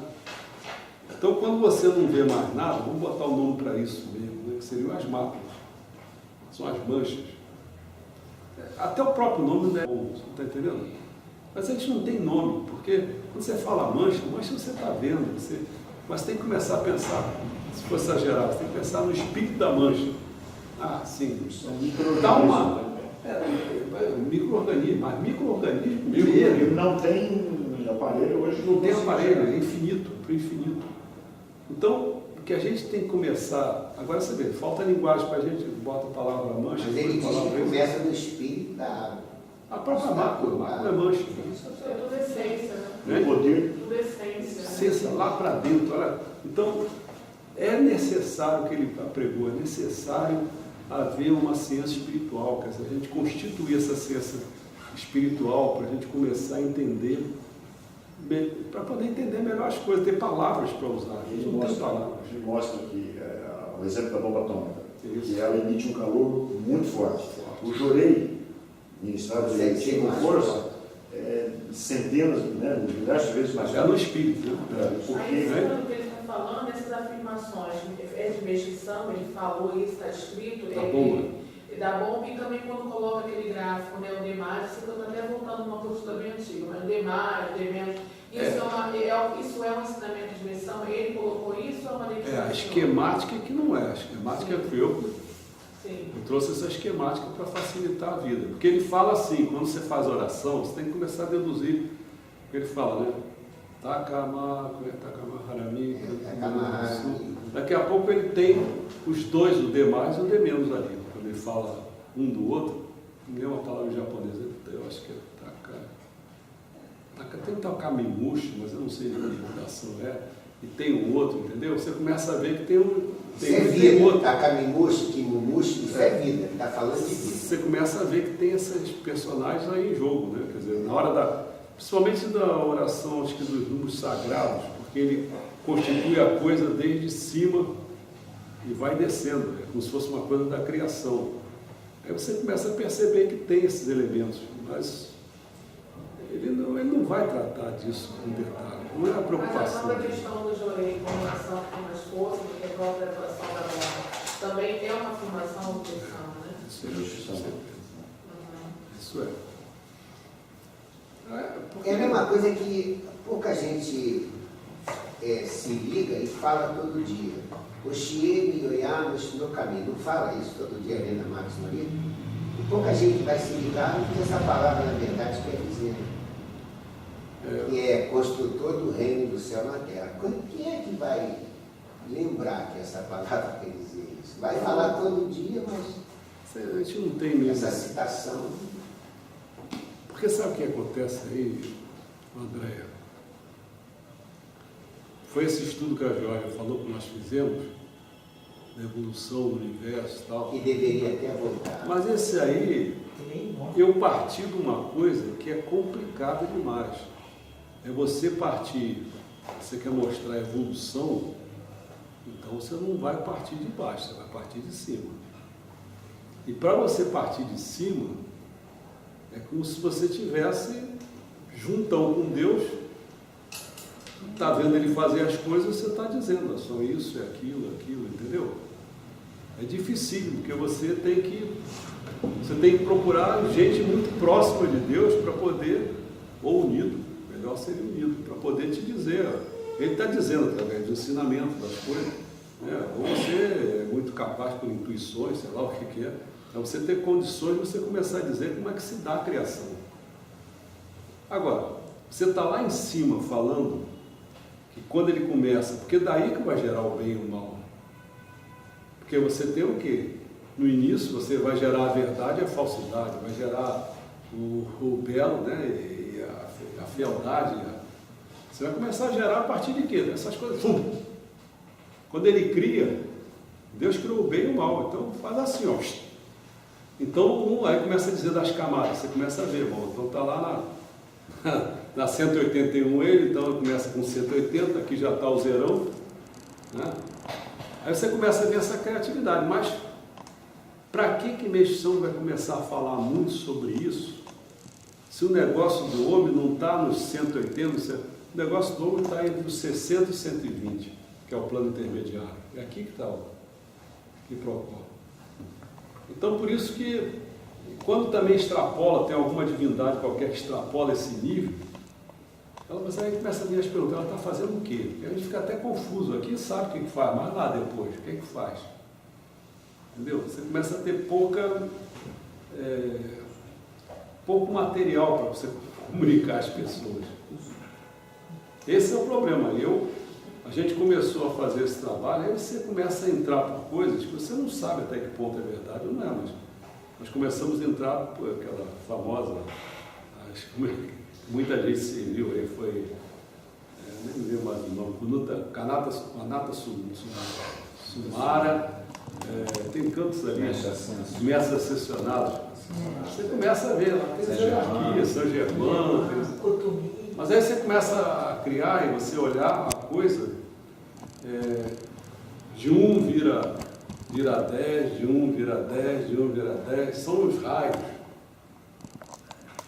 Speaker 1: Então, quando você não vê mais nada, vamos botar o nome para isso mesmo, né, que seriam as máculas, são as manchas. Até o próprio nome não é bom, você está entendendo? Mas a gente não tem nome, porque quando você fala mancha você está vendo, mas tem que começar a pensar, se for exagerar, você tem que pensar no espírito da mancha. Sim, dá uma... micro-organismo, mas micro-organismo
Speaker 7: Ele não tem aparelho hoje.
Speaker 1: Não tem aparelho, é infinito, para o infinito. Então, o que a gente tem que começar... Agora você vê, falta linguagem para a gente, bota a palavra mancha...
Speaker 2: Mas ele diz que começa no espírito da água.
Speaker 1: A própria mácula é mancha.
Speaker 4: É tudo essência, né?
Speaker 7: O poder.
Speaker 4: Tudo essência.
Speaker 1: Essência lá para dentro. Olha. Então, é necessário, que ele pregou, é necessário haver uma ciência espiritual, quer dizer, a gente constituir essa ciência espiritual para a gente começar a entender, para poder entender melhor as coisas, ter palavras para usar. A gente não tem palavras.
Speaker 7: A gente mostra aqui o exemplo da bomba atômica,
Speaker 1: Isso.
Speaker 7: que ela emite um calor muito forte. O Jorei, em Estados Unidos,
Speaker 2: Sim,
Speaker 7: com
Speaker 2: mais
Speaker 7: força,
Speaker 2: forte.
Speaker 7: Centenas, né, milhares de vezes mais
Speaker 1: Mas é no espírito, né?
Speaker 4: Aí,
Speaker 7: Porque
Speaker 4: segundo o que ele está falando, essas afirmações, é de investigação, ele falou isso, está escrito,
Speaker 1: Da bomba.
Speaker 4: Da bomba, e também quando coloca aquele gráfico, né, o demais, você está até voltando numa postura bem antiga, mas o demais, o demais, isso é um ensinamento de missão, ele colocou isso ou é uma definição?
Speaker 1: A esquemática que não é, a esquemática fui eu.
Speaker 4: Sim.
Speaker 1: Eu trouxe essa esquemática para facilitar a vida. Porque ele fala assim, quando você faz oração, você tem que começar a deduzir. Porque ele fala, né? Takamaharami. Daqui a pouco ele tem os dois, o D mais e o D menos ali. Quando ele fala um do outro, não é uma palavra japonesa, eu acho que é Taka. Tem um Takamimushi, mas eu não sei de que liquidação é. E tem um outro, entendeu? Você começa a ver que tem um.
Speaker 2: Isso é vida, Takamimushi, Kimumushi, isso é vida, ele está falando de vida.
Speaker 1: Você começa a ver que tem esses personagens aí em jogo, né? Quer dizer, na hora principalmente da oração, acho que dos números sagrados, porque ele constitui a coisa desde cima e vai descendo, é como se fosse uma coisa da criação. Aí você começa a perceber que tem esses elementos, mas ele não vai tratar disso com detalhe, não é a preocupação.
Speaker 4: Mas a questão do Jorei com relação com mais força, porque a própria atuação da bomba, também é uma afirmação de questão, né?
Speaker 1: Isso é.
Speaker 2: É a mesma coisa que pouca gente se liga e fala todo dia. Oxie, Miyoyanos, no caminho. Não fala isso todo dia lendo a Marcos Maria? E pouca gente vai se ligar no que essa palavra, na verdade, quer dizer. Que é construtor do reino do céu na terra. Quem é que vai lembrar que essa palavra quer dizer isso? Vai falar todo dia, mas
Speaker 1: A gente não tem mesmo.
Speaker 2: essa citação.
Speaker 1: Porque sabe o que acontece aí, Andréia? Foi esse estudo que a Georgia falou que nós fizemos, da evolução do universo e tal.
Speaker 2: Que deveria até voltar.
Speaker 1: Mas esse aí, eu parti de uma coisa que é complicada demais. É você partir, você quer mostrar a evolução, então você não vai partir de baixo, você vai partir de cima. E para você partir de cima, é como se você tivesse juntão com Deus, está vendo Ele fazer as coisas, você está dizendo, é só isso, é aquilo, entendeu? É difícil, porque você tem que procurar gente muito próxima de Deus para poder, ou unido, melhor seria unido, para poder te dizer. Ele está dizendo através do ensinamento das coisas, né? Ou você é muito capaz por intuições, sei lá o que é. É você ter condições de você começar a dizer como é que se dá a criação. Agora, você está lá em cima falando que quando ele começa, porque daí que vai gerar o bem e o mal. Porque você tem o quê? No início você vai gerar a verdade e a falsidade, vai gerar o belo, né? E a fealdade. Você vai começar a gerar a partir de quê? Dessas coisas. Quando ele cria, Deus criou o bem e o mal. Então faz assim, ó. Então, aí começa a dizer das camadas, você começa a ver, bom, então está lá na 181 ele, então ele começa com 180, aqui já está o zerão, né? Aí você começa a ver essa criatividade, mas para que Meixão vai começar a falar muito sobre isso, se o negócio do homem não está nos 180, o negócio do homem está entre os 60 e 120, que é o plano intermediário, é aqui que está o que propõe. Então, por isso que, quando também extrapola, tem alguma divindade qualquer que extrapola esse nível, ela começa a vir as perguntas, ela está fazendo o quê? Porque a gente fica até confuso aqui, sabe o que faz, mas lá depois, o que faz? Entendeu? Você começa a ter pouco material para você comunicar às pessoas. Esse é o problema. A gente começou a fazer esse trabalho, aí você começa a entrar por coisas que você não sabe até que ponto é verdade ou não é, mas nós começamos a entrar por aquela famosa, acho que muita gente se viu aí, foi, nem me lembro mais o nome, Kanata Sumara, tem cantos ali, mestres ascensionados. Você começa a ver, lá tem hierarquia, São Germano, mas aí você começa a criar e você olhar a coisa, de um vira 10, de um vira 10, de um vira 10, são os raios.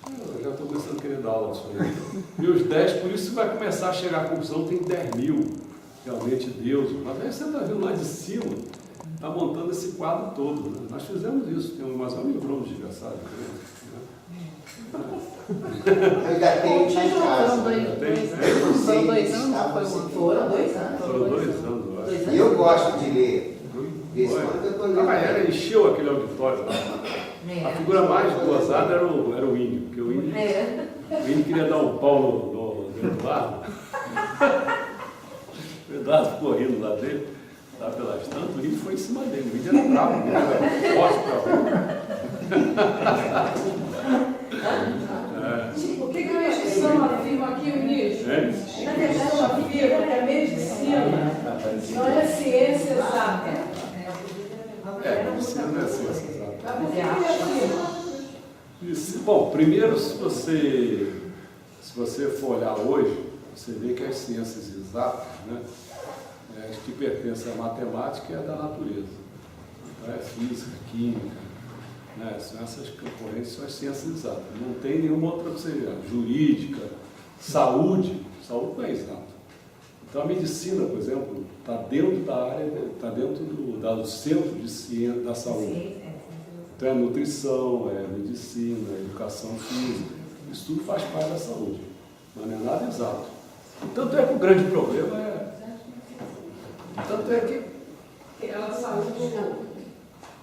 Speaker 1: Eu já estou começando a querer dar aula disso aí. E os 10, por isso vai começar a chegar à conclusão, tem 10.000, realmente Deus. Mas aí você está vindo lá de cima, está montando esse quadro todo. Né? Nós fizemos isso, temos mais um livrão de desgraçado.
Speaker 2: Eu ainda tenho lá em casa.
Speaker 3: Foram 2 anos? Foram 2 anos.
Speaker 1: Foram 2 anos, eu acho.
Speaker 2: E eu gosto de ler. De vez em quando eu estou
Speaker 1: A
Speaker 2: lendo.
Speaker 1: Maera encheu aquele auditório lá. A figura mais gozada era o índio, porque o índio queria dar um pau no Eduardo. O Eduardo ficou rindo lá dele, lá pelas tantas, o índio foi em cima dele. O índio era bravo, o índio era forte pra
Speaker 4: O que a medição afirma aqui, ministro? A medição afirma que a medicina não é ciência exata.
Speaker 1: medicina não é ciência exata.
Speaker 4: Mas por que afirma?
Speaker 1: Bom, primeiro, se você for olhar hoje, você vê que as ciências exatas, né, as que pertencem à matemática e à da natureza. Então, é física, química, né, são essas concorrentes, são as ciências exatas. Não tem nenhuma outra que seja jurídica, saúde não é exata. Então, a medicina, por exemplo, está dentro da área, está dentro do centro de ciência da saúde. Então, é nutrição, é medicina, é educação física, isso tudo faz parte da saúde, mas não é nada exato. Tanto é que o grande problema tanto é que
Speaker 4: Ela saúde.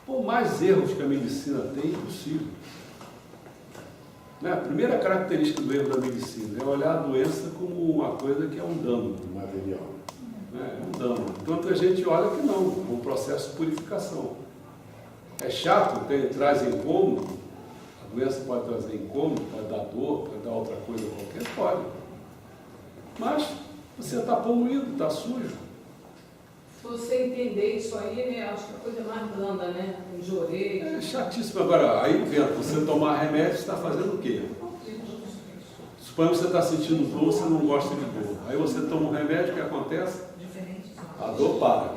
Speaker 1: por mais erros que a medicina tem, é impossível. Né? A primeira característica do erro da medicina é olhar a doença como uma coisa que é um dano.
Speaker 7: Material.
Speaker 1: Né? É um dano. Enquanto a gente olha que não, é um processo de purificação. É chato, traz incômodo, a doença pode trazer incômodo, pode dar dor, pode dar outra coisa qualquer, pode. Mas você está poluído, está sujo.
Speaker 4: Se você entender isso aí, né, acho que a coisa é mais blanda, né? Enjorei.
Speaker 1: É chatíssimo. Agora, aí vendo, você tomar remédio, você está fazendo o quê? Suponha que você está sentindo dor, você não gosta de dor. Aí você toma um remédio, o que acontece? A dor para.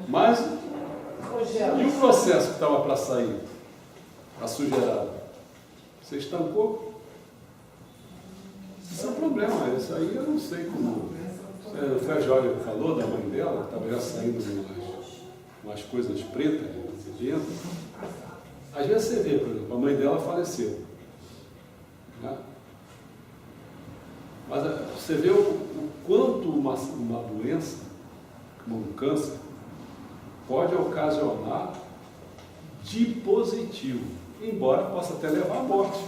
Speaker 1: Mas, e o processo que estava para sair? A sujeirada? Você estancou? Isso é um problema. Isso aí eu não sei como... O Frejolio falou da mãe dela, que estava já saindo umas coisas pretas de dentro. Às vezes você vê, por exemplo, a mãe dela faleceu. Né? Mas você vê o quanto uma doença, como um câncer, pode ocasionar de positivo, embora possa até levar à morte.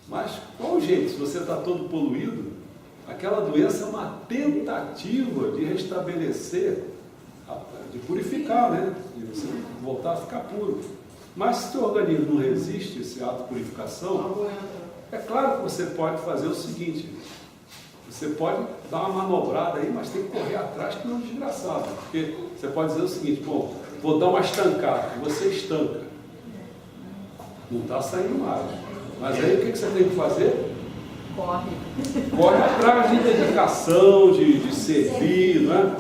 Speaker 1: Mas qual o jeito? Se você está todo poluído, aquela doença é uma tentativa de restabelecer, de purificar, né? De você voltar a ficar puro. Mas se o teu organismo não resiste a esse ato de purificação, é claro que você pode fazer o seguinte, você pode dar uma manobrada aí, mas tem que correr atrás que não é desgraçado. Porque você pode dizer o seguinte, bom, vou dar uma estancada, e você estanca. Não está saindo mais. Mas aí o que você tem que fazer? Corre atrás de dedicação, de servir, né?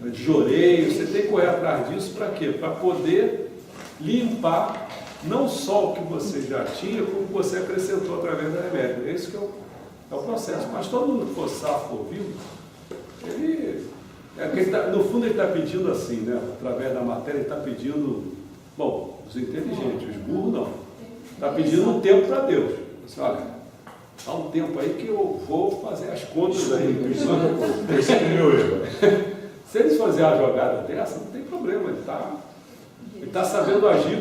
Speaker 1: De joreio. Você tem que correr atrás disso para quê? Para poder limpar não só o que você já tinha, como o que você acrescentou através do remédio. Esse que é o processo. Mas todo mundo que for safo ou vivo, no fundo ele está pedindo assim, né? Através da matéria, ele está pedindo, bom, os inteligentes, os burros não. Está pedindo um tempo para Deus. Assim, olha, dá um tempo aí que eu vou fazer as contas aí. Se eles fazerem a jogada dessa, não tem problema. Ele está sabendo agir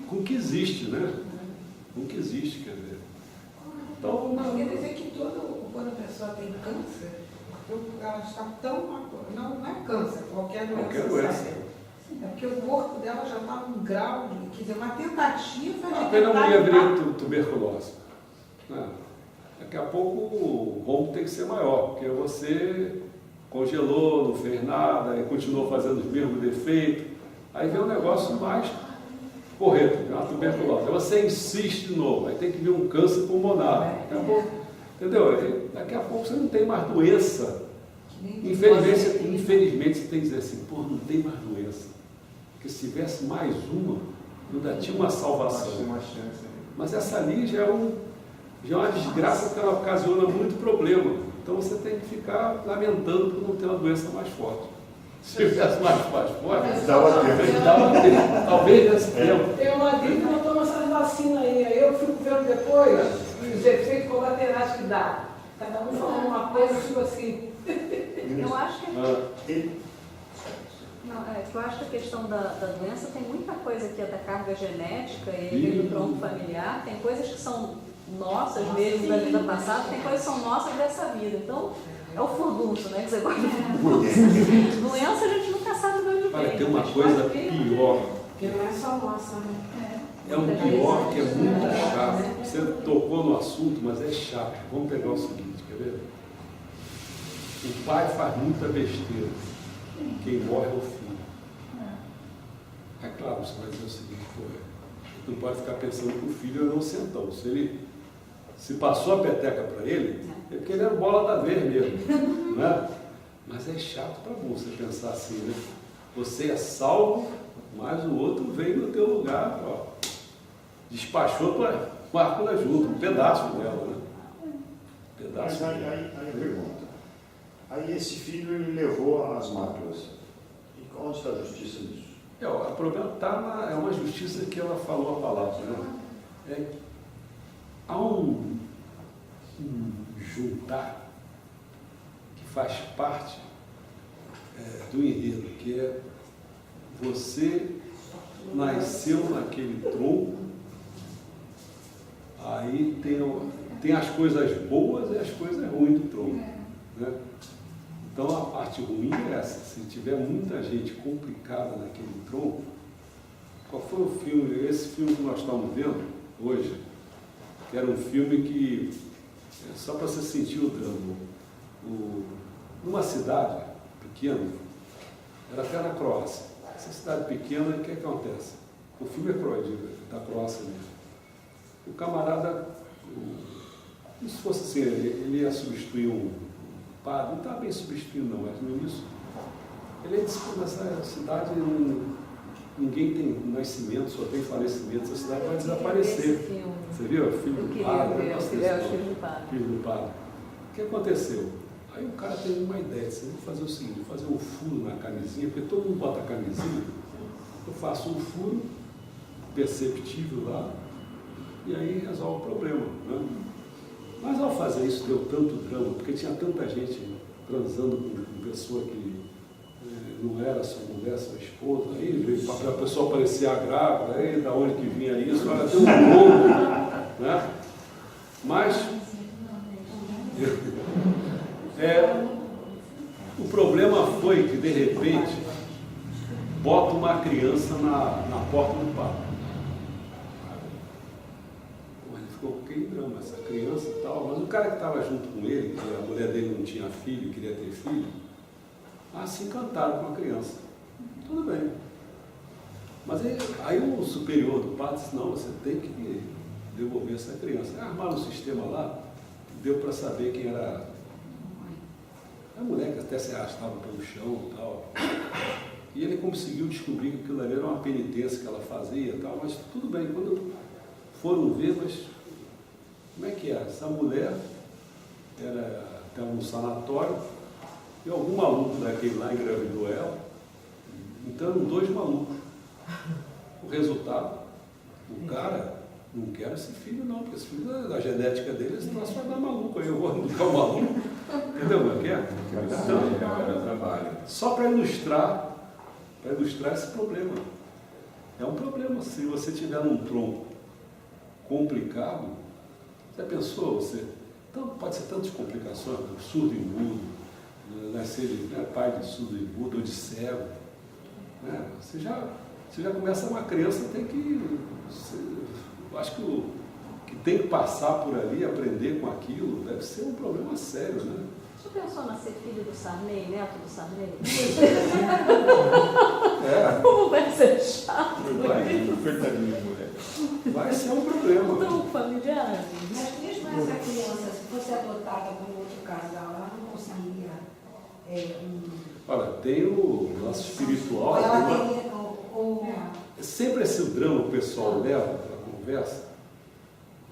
Speaker 1: com o que existe, né? Com o que existe, quer dizer. Então,
Speaker 6: Não, quer dizer que quando a pessoa tem câncer, ela está tão... Não é câncer, qualquer doença.
Speaker 1: Qualquer doença.
Speaker 6: É porque o corpo dela já estava num grau de, quer dizer, uma tentativa de
Speaker 1: A pena
Speaker 6: tentar
Speaker 1: mulher
Speaker 6: limpar.
Speaker 1: viria tuberculose. Né? Daqui a pouco o rombo tem que ser maior, porque você congelou, não fez nada, e continuou fazendo os mesmos defeitos. Aí vem um negócio mais correto, uma tuberculose. Aí você insiste de novo, aí tem que vir um câncer pulmonar. Daqui a pouco, entendeu? Aí, daqui a pouco você não tem mais doença. Infelizmente você tem que dizer assim, pô, não tem mais doença. Porque se tivesse mais uma, ainda tinha uma salvação. Mas essa ali já é uma desgraça que ela ocasiona muito problema. Então você tem que ficar lamentando por não ter uma doença mais forte. Se tivesse mais forte, talvez nesse tempo.
Speaker 4: Tem uma gripe, não toma essas vacinas aí. Aí eu fico vendo depois os efeitos colaterais que dá. Cada um falando uma coisa, tipo assim.
Speaker 3: Eu acho que eu acho que a questão da doença tem muita coisa que é da carga genética e do tronco familiar, tem coisas que são nossas mesmo da vida passada, tem coisas que são nossas dessa vida. Então, é o furdunço, né? Que você gosta de furdunço. Doença a gente nunca sabe de onde vem.
Speaker 1: Olha, tem uma coisa pior.
Speaker 6: Porque não é só nossa, né?
Speaker 1: É um pior que é muito chato. Você tocou no assunto, mas é chato. Vamos pegar o seguinte, quer ver? O pai faz muita besteira. Quem morre é o filho. É claro, você vai dizer o seguinte, pô, não pode ficar pensando que o filho é inocentão. Se ele se passou a peteca para ele, é porque ele era bola da vez mesmo. Né? Mas é chato para você pensar assim, né? Você é salvo, mas o outro veio no teu lugar, ó, despachou para Mácula junto, um pedaço dela, né? Pedaço.
Speaker 7: Mas aí a pergunta. Aí esse filho ele levou as máculas. E onde está a justiça nisso?
Speaker 1: O problema está é uma justiça que ela falou a palavra, né? Há um juntar que faz parte do enredo, que é você nasceu naquele tronco, aí tem as coisas boas e as coisas ruins do tronco. Né? Então a parte ruim é essa, se tiver muita gente complicada naquele tronco. Qual foi o filme? Esse filme que nós estamos vendo hoje, que era um filme que, só para você sentir o drama, numa cidade pequena, era até na Croácia. Essa cidade pequena, o que acontece? O filme é da Croácia mesmo. O camarada, como se fosse assim, ele ia substituir um padre, não estava bem substituindo não, mas no início, ele disse que nessa cidade ninguém tem nascimento, só tem falecimento, essa cidade vai desaparecer. Você viu? Filho do padre. Filho do padre. O que aconteceu? Aí o cara teve uma ideia, disse, vou fazer o seguinte, vou fazer um furo na camisinha, porque todo mundo bota a camisinha, eu faço um furo perceptível lá, e aí resolve o problema. Né? Mas ao fazer isso deu tanto drama, porque tinha tanta gente transando com pessoa que não era sua mulher, sua esposa, aí a pessoa parecia grávida, aí da onde que vinha isso, olha, deu um louco, né? Mas o problema foi que de repente bota uma criança na porta do padre. Ficou aquele drama, essa criança e tal, mas o cara que estava junto com ele, que a mulher dele não tinha filho, queria ter filho, se encantaram com a criança. Tudo bem. Mas aí o superior do padre disse, não, você tem que devolver essa criança. Armaram um sistema lá, deu para saber quem era a mulher, que até se arrastava pelo chão e tal. E ele conseguiu descobrir que aquilo ali era uma penitência que ela fazia e tal, mas tudo bem, quando foram ver, mas como é que era? Essa mulher estava num sanatório e algum maluco daquele lá engravidou ela, então eram 2 malucos. O resultado, o cara não quer esse filho não, porque esse filho, a genética dele, esse troço vai dar maluco, aí eu vou educar o maluco. Entendeu como é que é? Então, só para ilustrar esse problema. É um problema, se você tiver num tronco complicado, já pensou, então, pode ser tantas complicações, surdo e mudo, nascer pai de surdo e mudo ou de cego, Né? Você já começa uma criança, tem que... Eu acho que tem que passar por ali, aprender com aquilo, deve ser um problema sério, né?
Speaker 8: Já pensou em nascer filho do Sarney, neto do Sarney? Como vai ser chato?
Speaker 5: Coitadinha, mulher.
Speaker 1: Vai ser um problema.
Speaker 8: Tão familiar.
Speaker 6: Mas mesmo essa criança, se fosse adotada por outro casal, ela não conseguiria.
Speaker 1: Olha, tem o nosso espiritual.
Speaker 6: Ela teria.
Speaker 1: Sempre esse drama que o pessoal leva para a conversa,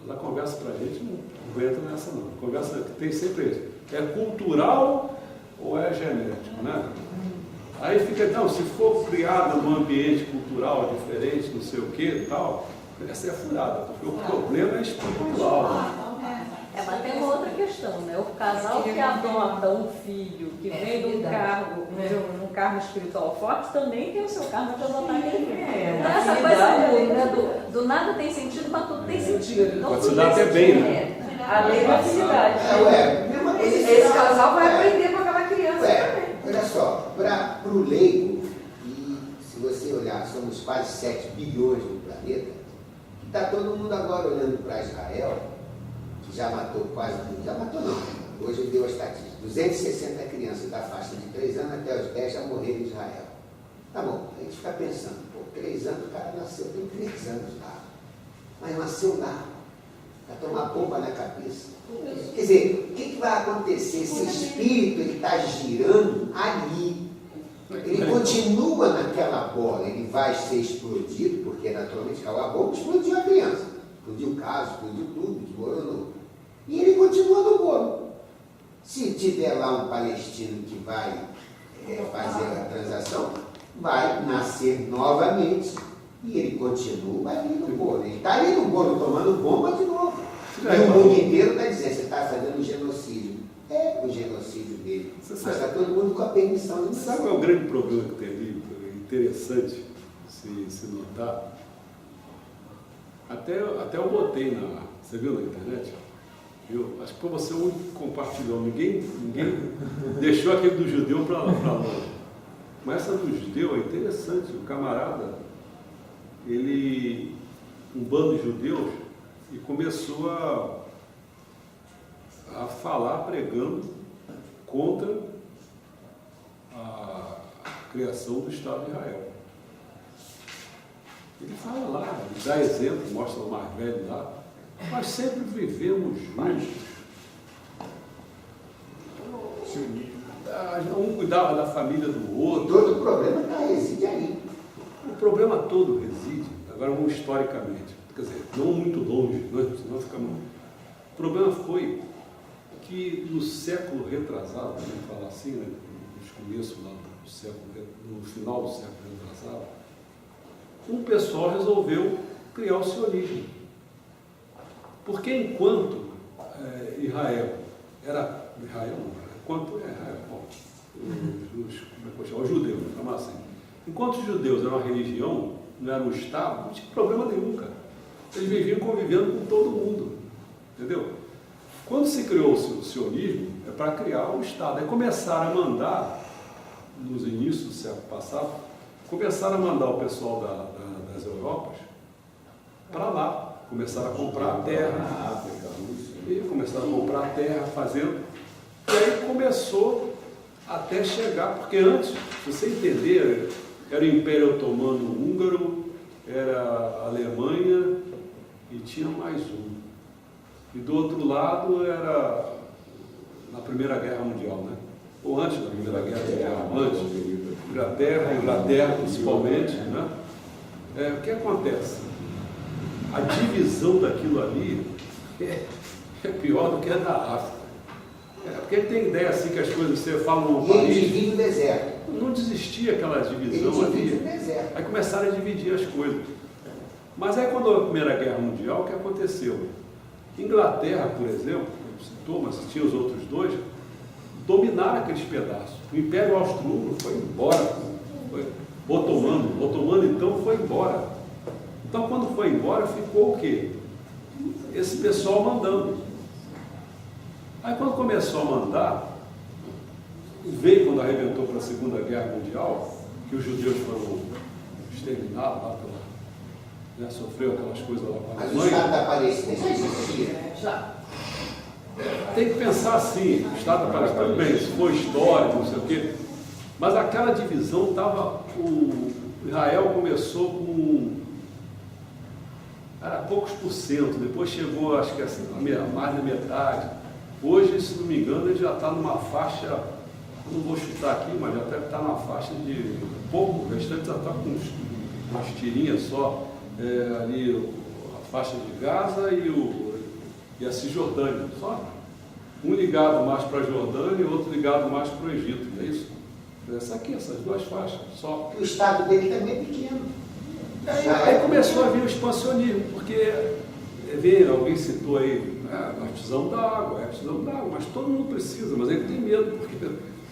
Speaker 1: mas a conversa para a gente não entra nessa não. A conversa que tem sempre isso. É cultural ou é genético, né? Aí fica, não, se for criada num ambiente cultural diferente, não sei o que e tal, essa é furada, porque o problema é espiritual.
Speaker 8: Mas tem uma outra questão, né? O casal que adota um filho que vem de um cargo espiritual forte também tem o seu karma de adotar aquele filho. Então essa coisa né? do nada tem sentido, mas tudo tem sentido. Então,
Speaker 1: pode se dar até bem, né?
Speaker 3: A lei da cidade.
Speaker 2: Esse
Speaker 3: casal vai aprender com aquela criança também.
Speaker 2: Olha só, para o leigo, e se você olhar, somos quase 7 bilhões no planeta, está todo mundo agora olhando para Israel, que já matou quase, já matou não, hoje deu a estatística, 260 crianças da faixa de 3 anos até os 10 já morreram em Israel. Tá bom, a gente fica pensando, pô, 3 anos o cara nasceu, tem 3 anos lá, mas nasceu lá, para tomar bomba na cabeça. Quer dizer, o que vai acontecer? Esse espírito está girando ali. Ele continua naquela bola, ele vai ser explodido, porque naturalmente a bomba explodiu a criança. Explodiu o caso, explodiu tudo, desmoronou. E ele continua no bolo. Se tiver lá um palestino que vai fazer a transação, vai nascer novamente. E ele continua ali no bolo. Ele está ali no bolo tomando bomba de novo. E o mundo inteiro está dizendo, você está fazendo um genocídio. É o genocídio dele. Mas está todo mundo com a permissão de
Speaker 1: sabe qual é o grande problema que tem ali? Interessante se notar. Até eu botei você viu na internet? Acho que foi você o único que compartilhou. Ninguém deixou aquele do judeu para longe. Mas essa do judeu é interessante. O camarada, um bando de judeus, e começou a falar, pregando contra a criação do Estado de Israel. Ele fala lá, ele dá exemplo, mostra o mais velho lá. Nós sempre vivemos juntos. Um cuidava da família do outro.
Speaker 2: Todo o problema reside aí.
Speaker 1: O problema todo reside, agora vamos historicamente, quer dizer, não muito longe, senão ficamos... O problema foi que no século retrasado, vamos falar assim, né, nos começos lá do século, no final do século retrasado, um pessoal resolveu criar o sionismo. Porque enquanto Israel era... Israel não, enquanto Israel, os judeus, vamos chamar assim. Enquanto os judeus eram uma religião, não era um Estado, não tinha problema nenhum, cara. Eles viviam convivendo com todo mundo, entendeu? Quando se criou o sionismo, é para criar um Estado. Aí começaram a mandar, nos inícios do século passado, começaram a mandar o pessoal das Europas para lá. Começaram a comprar terra, começaram a comprar terra, fazendo. E aí começou até chegar, porque antes, se você entender, era o Império Otomano Húngaro, era a Alemanha e tinha mais um. E do outro lado era na Primeira Guerra Mundial, né? Ou antes da Primeira Guerra Mundial, antes. Inglaterra principalmente, né? O que acontece? A divisão daquilo ali é pior do que a da África. Porque tem ideia assim que as coisas você fala no país.
Speaker 2: Ele divide o deserto.
Speaker 1: Não desistia aquela divisão ali. Aí começaram a dividir as coisas. Mas aí quando houve a Primeira Guerra Mundial, o que aconteceu? Inglaterra, por exemplo, citou, mas tinha os outros dois, dominaram aqueles pedaços. O Império Austro-Húngaro foi embora. O Otomano então foi embora. Então quando foi embora ficou o quê? Esse pessoal mandando. Aí quando começou a mandar, veio quando arrebentou para a Segunda Guerra Mundial, que que os judeus foram exterminados lá pela, né, sofreu aquelas coisas lá com a
Speaker 2: Mas o
Speaker 1: Alemanha.
Speaker 2: Estado da Palestina já existia.
Speaker 1: Tem que pensar assim, o Estado da Palestina, tudo bem, isso foi histórico, não sei o quê, mas aquela divisão estava, o Israel começou com poucos por cento, depois chegou, acho que assim, mais da metade. Hoje, se não me engano, ele já está numa faixa, não vou chutar aqui, mas já deve estar na faixa de pouco, o restante já está com umas tirinhas só, ali a faixa de Gaza e a Cisjordânia, só um ligado mais para a Jordânia e outro ligado mais para o Egito, é isso? Essa aqui, essas duas faixas, só.
Speaker 2: O estado dele também é pequeno.
Speaker 1: Aí começou a vir o expansionismo, porque, alguém citou aí, nós precisamos da água, mas todo mundo precisa, mas ele tem medo, porque,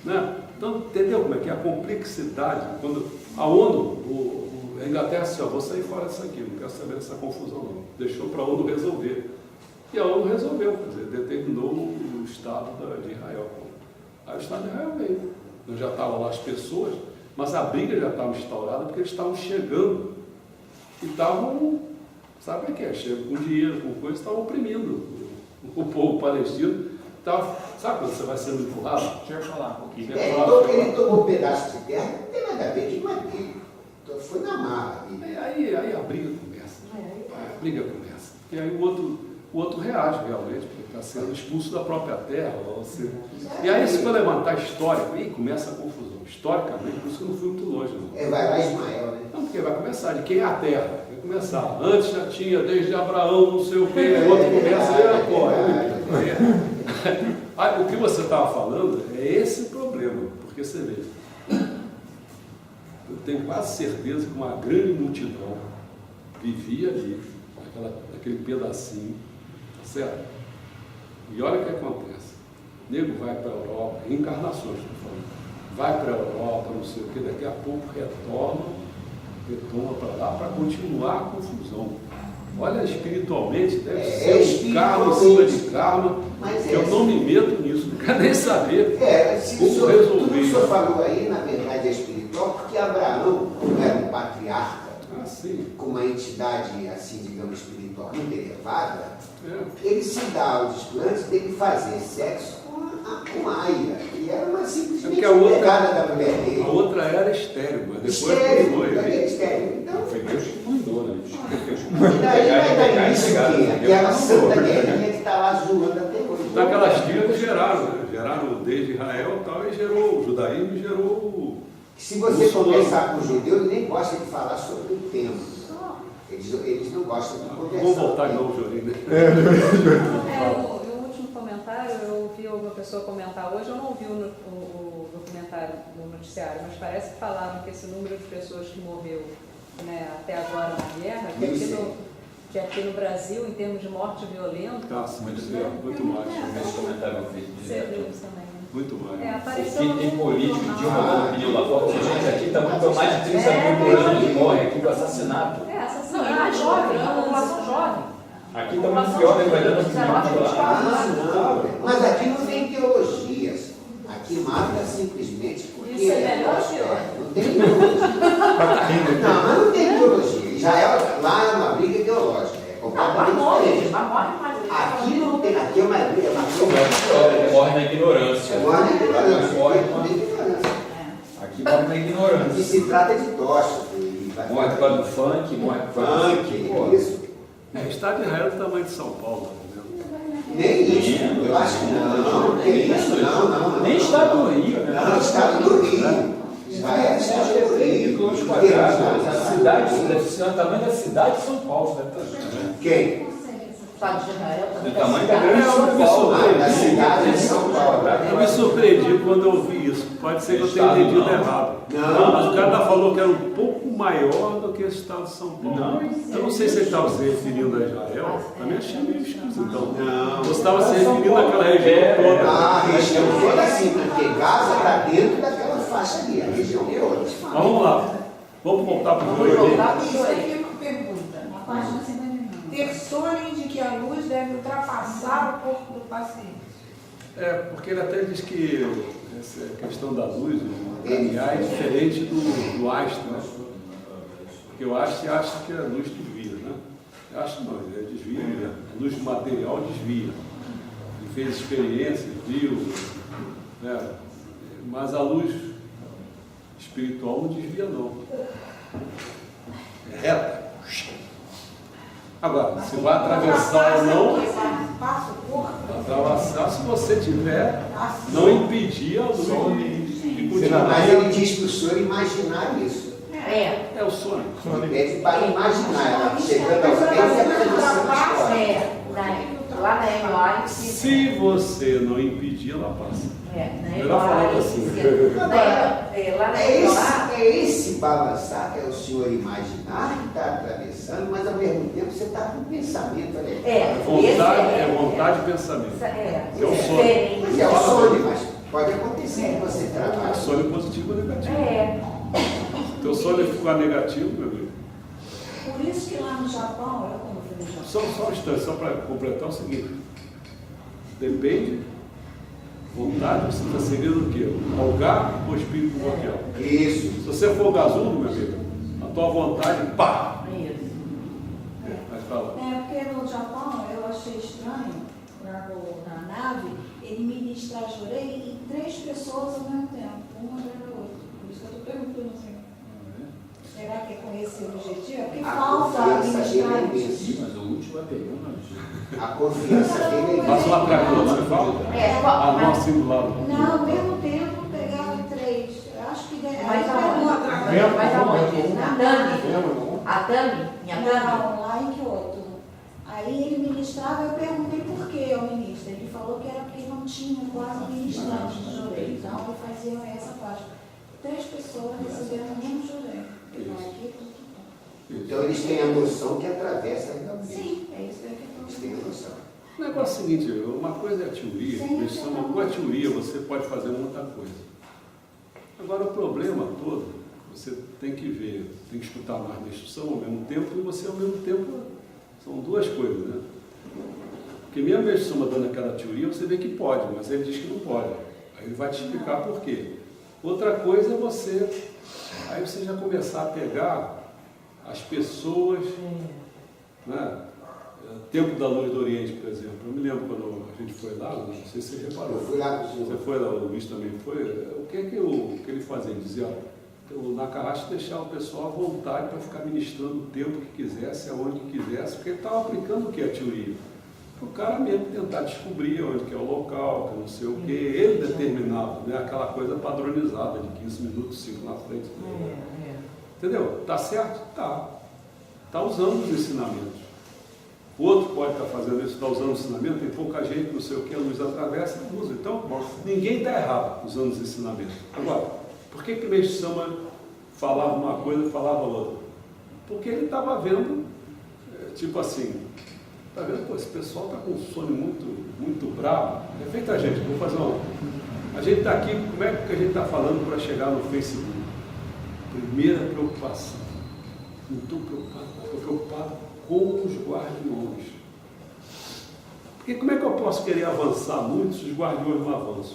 Speaker 1: né? Então, entendeu como é que é a complexidade, quando a ONU, a Inglaterra disse, vou sair fora disso aqui, não quero saber dessa confusão não, deixou para a ONU resolver. E a ONU resolveu, quer dizer, determinou o Estado de Israel. Aí o Estado de Israel veio. Então já estavam lá as pessoas, mas a briga já estava instaurada porque eles estavam chegando e estavam, sabe o que é? Chegam com dinheiro, com coisa, estavam oprimindo o povo palestino. Tava, sabe quando você vai sendo empurrado?
Speaker 5: Deixa eu falar um pouquinho.
Speaker 2: Ele tomou um pedaço de terra, não tem nada a ver, que não é dele. Então, foi na marra.
Speaker 1: Aí a briga começa. A briga começa. E aí o outro reage realmente, porque está sendo expulso da própria terra. E aí, se for levantar histórico, aí começa a confusão. Historicamente, por isso que eu não fui muito longe. Não.
Speaker 2: Vai lá Ismael, né?
Speaker 1: Não, porque vai começar de quem é a terra. Vai começar. Antes já tinha, desde Abraão, não sei o quê. O outro começa o que você estava falando é esse o problema. Porque você vê, eu tenho quase certeza que uma grande multidão vivia ali, naquele pedacinho, certo? E olha o que acontece. O nego vai para a Europa, reencarnações, estou falando. Vai para a Europa, não sei o que, daqui a pouco retorna para lá para continuar a confusão. Olha, espiritualmente, deve ser um karma em cima de karma, que eu não me meto nisso, não quero nem saber como resolver.
Speaker 2: Tudo que o senhor falou aí, na verdade, é espiritual, porque Abraão, como era um patriarca, com uma entidade, assim, digamos, espiritual muito elevada, ele se dá ao desplante dele fazer sexo com Aia, e era uma simplesmente pegada da mulher dele.
Speaker 1: A outra era estéril, mas depois
Speaker 2: foi estéril. Então,
Speaker 5: foi Deus que mandou, né?
Speaker 2: Daí vai dar isso que aquela santa guerrinha que está lá zoando até hoje.
Speaker 1: Então aquelas tribos geraram desde Israel e tal, e gerou o judaísmo e gerou o...
Speaker 2: Se você conversar com o judeu, ele nem gosta de falar sobre o tema. Eles não gostam de conversar.
Speaker 1: Vamos voltar de novo, Jorinho, né?
Speaker 8: O último comentário, eu ouvi uma pessoa comentar hoje, eu não ouvi o documentário no noticiário, mas parece que falaram que esse número de pessoas que morreu, né, até agora na guerra, que aqui no Brasil, em termos de morte violenta...
Speaker 1: muito mais.
Speaker 5: Esse comentário eu vi.
Speaker 8: Você viu isso também, né?
Speaker 1: Muito mais.
Speaker 8: Apareceu
Speaker 5: Tem político que tinha uma opinião lá fora. Gente, aqui está muito mais de 30 mil por ano que morre aqui com assassinato.
Speaker 3: Não, e mais jovem, a população jovem.
Speaker 5: Aqui está muito pior, né? Vai dando
Speaker 2: Mas aqui não tem ideologias. Aqui mata simplesmente porque
Speaker 3: isso é melhor ou pior?
Speaker 2: Não tem ideologia. Não, mas não tem ideologia. Israel, lá é uma briga ideológica. É completamente diferente. Aqui não tem. Aqui é uma briga.
Speaker 5: Morre na ignorância.
Speaker 2: Morre na ignorância.
Speaker 5: Aqui morre na ignorância.
Speaker 2: E se trata de tocha.
Speaker 5: Morre por causa do funk, morre por causa
Speaker 2: do isso.
Speaker 1: O estado de Israel é do tamanho de São Paulo, tá vendo?
Speaker 2: Nem isso. Eu acho que não. Nem isso, não.
Speaker 5: Nem estado do Rio, né?
Speaker 2: Não, estado do Rio. Israel é estado do Rio.
Speaker 5: Quilômetros quadrados. A cidade, deve ser o tamanho da cidade de São Paulo, né?
Speaker 2: Quem?
Speaker 3: Estado de Israel
Speaker 5: Do tamanho da grande São Paulo.
Speaker 2: Da cidade de São Paulo.
Speaker 1: Eu me surpreendi quando eu vi isso. Pode ser que eu tenha entendido errado.
Speaker 2: Não.
Speaker 1: Mas o cara falou que era um pouco maior do que o estado de São Paulo. Eu não sei se ele estava se referindo a Israel. Também achei meio esquisito. Então, você estava se referindo àquela região toda.
Speaker 2: A região toda sim, porque Gaza está dentro daquela faixa ali, a região toda.
Speaker 1: Mas vamos lá. Vamos voltar para o jogo.
Speaker 6: Isso aqui é uma pergunta. Ter sonho de que a luz deve ultrapassar o corpo do paciente.
Speaker 1: Porque ele até diz que essa questão da luz, o DNA é diferente do Einstein, né? Porque o Einstein acha que a luz desvia, né? Eu acho não, ele desvia, a luz do material desvia. Ele fez experiências, viu, né? Mas a luz espiritual não desvia não. É reta. Agora, se vai atravessar ou não, atravessar se você tiver, não impedir a luz de continuar.
Speaker 2: Mas ele diz para o senhor imaginar isso.
Speaker 1: É o sonho.
Speaker 2: Ele pede para imaginar, ela chegando ao tempo e
Speaker 1: Se você não impedir, ela passa. Melhor falando assim.
Speaker 2: É esse balançar, é o senhor imaginar que está atravessando, mas ao mesmo tempo você está com o pensamento ali.
Speaker 1: Vontade e pensamento. É o sonho.
Speaker 2: Mas é o sonho, mas pode acontecer que você trabalhe.
Speaker 1: É sonho positivo ou negativo. Teu sonho ficar negativo, meu amigo.
Speaker 6: Por isso que lá no Japão, eu quando fui no Japão.
Speaker 1: Só um instante, só para completar o seguinte. Depende. Vontade, você está seguindo o quê? O lugar ou o espírito primordial?
Speaker 2: Isso.
Speaker 1: Se você for gasulo, meu amigo, a tua vontade, pá! Mas fala.
Speaker 6: Porque no Japão eu achei estranho, lá na nave, ele ministrar chorei em 3 pessoas ao mesmo tempo, uma atrás da outra. Por isso que eu estou perguntando assim. Será que é com esse objetivo? Porque falta ministrar.
Speaker 5: Mas o último é pegando.
Speaker 2: A confiança dele é
Speaker 1: Mas lá atrás, você fala? Não, assim do lado.
Speaker 6: Não, ao mesmo tempo pegava em 3. Eu acho que
Speaker 3: Mas aonde? A Tami?
Speaker 6: Não, lá em Kyoto. Aí ele ministrava, eu perguntei por que o ministro. Ele falou que era porque não tinha quase ministrante no jurei. Então ele fazia essa parte. 3 pessoas receberam o mesmo jurei.
Speaker 2: Então eles têm a noção que atravessa realmente.
Speaker 6: Sim, é isso que eu
Speaker 2: Eles têm a noção.
Speaker 1: O negócio é o seguinte, uma coisa é a teoria, com a teoria você pode fazer muita coisa. Agora o problema todo, você tem que ver, tem que escutar mais da instrução ao mesmo tempo, e você ao mesmo tempo, são duas coisas, né? Porque mesmo a instrução dando aquela teoria, você vê que pode, mas ele diz que não pode. Aí ele vai te explicar por quê. Outra coisa é você, aí você já começar a pegar as pessoas, né? Tempo da Luz do Oriente, por exemplo. Eu me lembro quando a gente foi lá, não sei se você reparou.
Speaker 2: Eu fui lá com o senhor.
Speaker 1: Você foi lá, o Luiz também foi. O que ele fazia? Ele dizia, ó, o Nakarashi deixava o pessoal à vontade para ficar ministrando o tempo que quisesse, aonde que quisesse, porque ele estava aplicando o que? A teoria. O cara mesmo tentar descobrir onde que é o local, que não sei o que, ele determinava, né? Aquela coisa padronizada de 15 minutos, 5 na frente. Entendeu? Tá certo? Tá. Tá usando os ensinamentos. O outro pode estar fazendo isso, está usando o ensinamento, tem pouca gente, não sei o que, a luz atravessa e usa. Então, ninguém está errado usando os ensinamentos. Agora, por que o Mestre Sama falava uma coisa e falava outra? Porque ele estava vendo, tipo assim, está vendo, pô, esse pessoal está com um sono muito bravo. É feito a gente, vou fazer uma. A gente está aqui, como é que a gente está falando para chegar no Facebook? Primeira preocupação. Não estou preocupado, estou preocupado com os guardiões. Porque como é que eu posso querer avançar muito se os guardiões não avançam?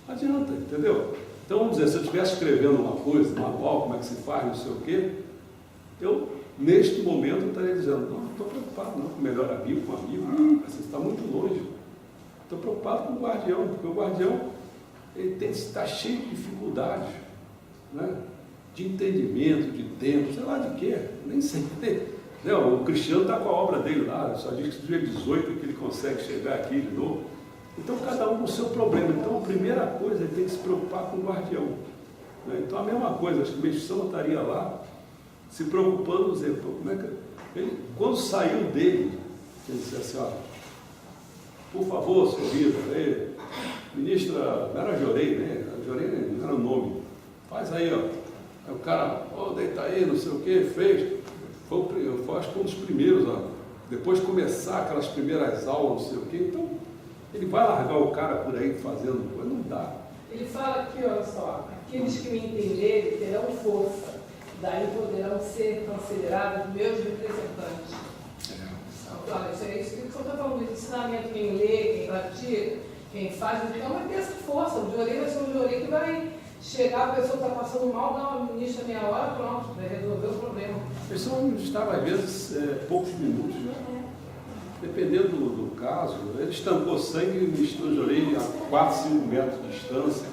Speaker 1: Não adianta, entendeu? Então, vamos dizer, se eu estivesse escrevendo uma coisa, um manual, como é que se faz, não sei o quê, eu, neste momento, estaria dizendo, não estou preocupado não, com o melhor amigo, com o amigo, você está muito longe. Estou preocupado com o guardião, porque o guardião ele está cheio de dificuldades, né? De entendimento, de tempo, sei lá de quê, nem sei. Não, o Cristiano está com a obra dele lá, só diz que dia 18 que ele consegue chegar aqui de novo. Então, cada um com o seu problema. Então, a primeira coisa, ele tem que se preocupar com o guardião. Né? Então, a mesma coisa, acho que o Mestre Sama estaria lá, se preocupando, dizer, como é que... Ele, quando saiu dele, ele disse assim, ó, por favor, seu Vitor, ministra, não era Jorei, né? Jorei não era o nome. Faz aí, ó. Aí o cara, deita aí, não sei o que, fez. Foi, acho que um dos primeiros, ó. Depois de começar aquelas primeiras aulas, não sei o que, então ele vai largar o cara por aí fazendo coisa, não dá.
Speaker 4: Ele fala aqui, olha só, aqueles que me entenderem terão força, daí poderão ser considerados meus representantes. Olha, isso é isso que o senhor está falando, de ensinamento, quem lê, quem pratica, quem faz, então vai ter essa força, o Jorei podem chegar, a pessoa está passando mal, dá uma ministra meia hora, pronto, vai resolver o problema.
Speaker 1: Eles são, estavam, às vezes, poucos minutos, né? Dependendo do caso, ele estancou sangue e ministrou de orelha a 4, 5 metros de distância.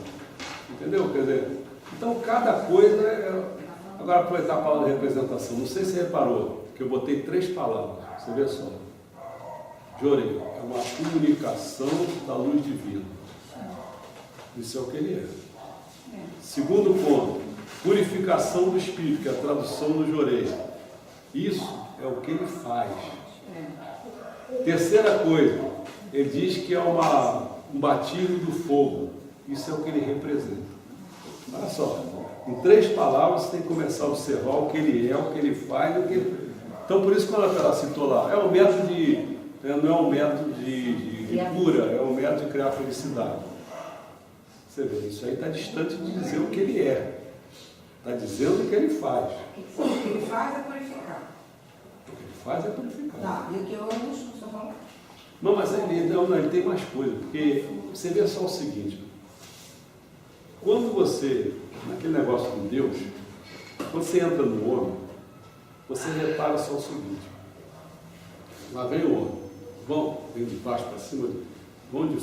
Speaker 1: Entendeu? Quer dizer, então cada coisa é... Agora, aproveitar a palavra de representação. Não sei se você reparou que eu botei 3 palavras. Você vê só. Jorei é uma comunicação da luz divina. Isso é o que ele é. Segundo ponto, purificação do espírito, que é a tradução do Jorei. Isso é o que ele faz. Terceira coisa, ele diz que é um batismo do fogo. Isso é o que ele representa. Olha só, em 3 palavras você tem que começar a observar o que ele é, o que ele faz, o que ele... Então por isso quando ela citou lá, é um método não é um método de cura, é um método de criar felicidade. Você vê, isso aí está distante de dizer o que ele é. Está dizendo o que ele faz.
Speaker 6: O que ele faz é purificar.
Speaker 1: O que ele faz é purificar.
Speaker 6: Tá, e o que eu estou falando?
Speaker 1: Não, mas ele tem mais coisa, porque você vê só o seguinte, quando você, naquele negócio com Deus, quando você entra no homem, você repara só o seguinte, lá vem o homem, vem de baixo para cima, vão de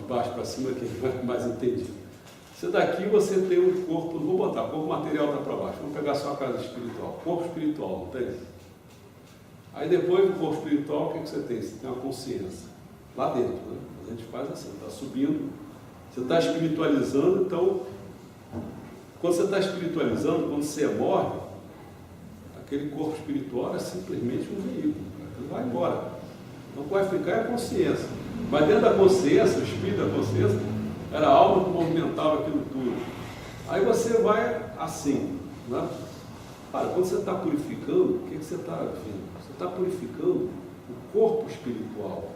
Speaker 1: baixo para cima, que é mais entendido. Você daqui você tem um corpo, vou botar, o corpo material está para baixo, vamos pegar só a casa espiritual, corpo espiritual, não tem? Aí depois do corpo espiritual, o que você tem? Você tem uma consciência, lá dentro, né? A gente faz assim, está subindo, você está espiritualizando, então, quando você está espiritualizando, quando você morre, aquele corpo espiritual é simplesmente um veículo, ele vai embora. Então, o que vai ficar é a consciência. Mas dentro da consciência, o espírito da consciência, era a alma que movimentava aquilo tudo. Aí você vai assim, né? Para, quando você está purificando, o que você está vendo? Você está purificando o corpo espiritual.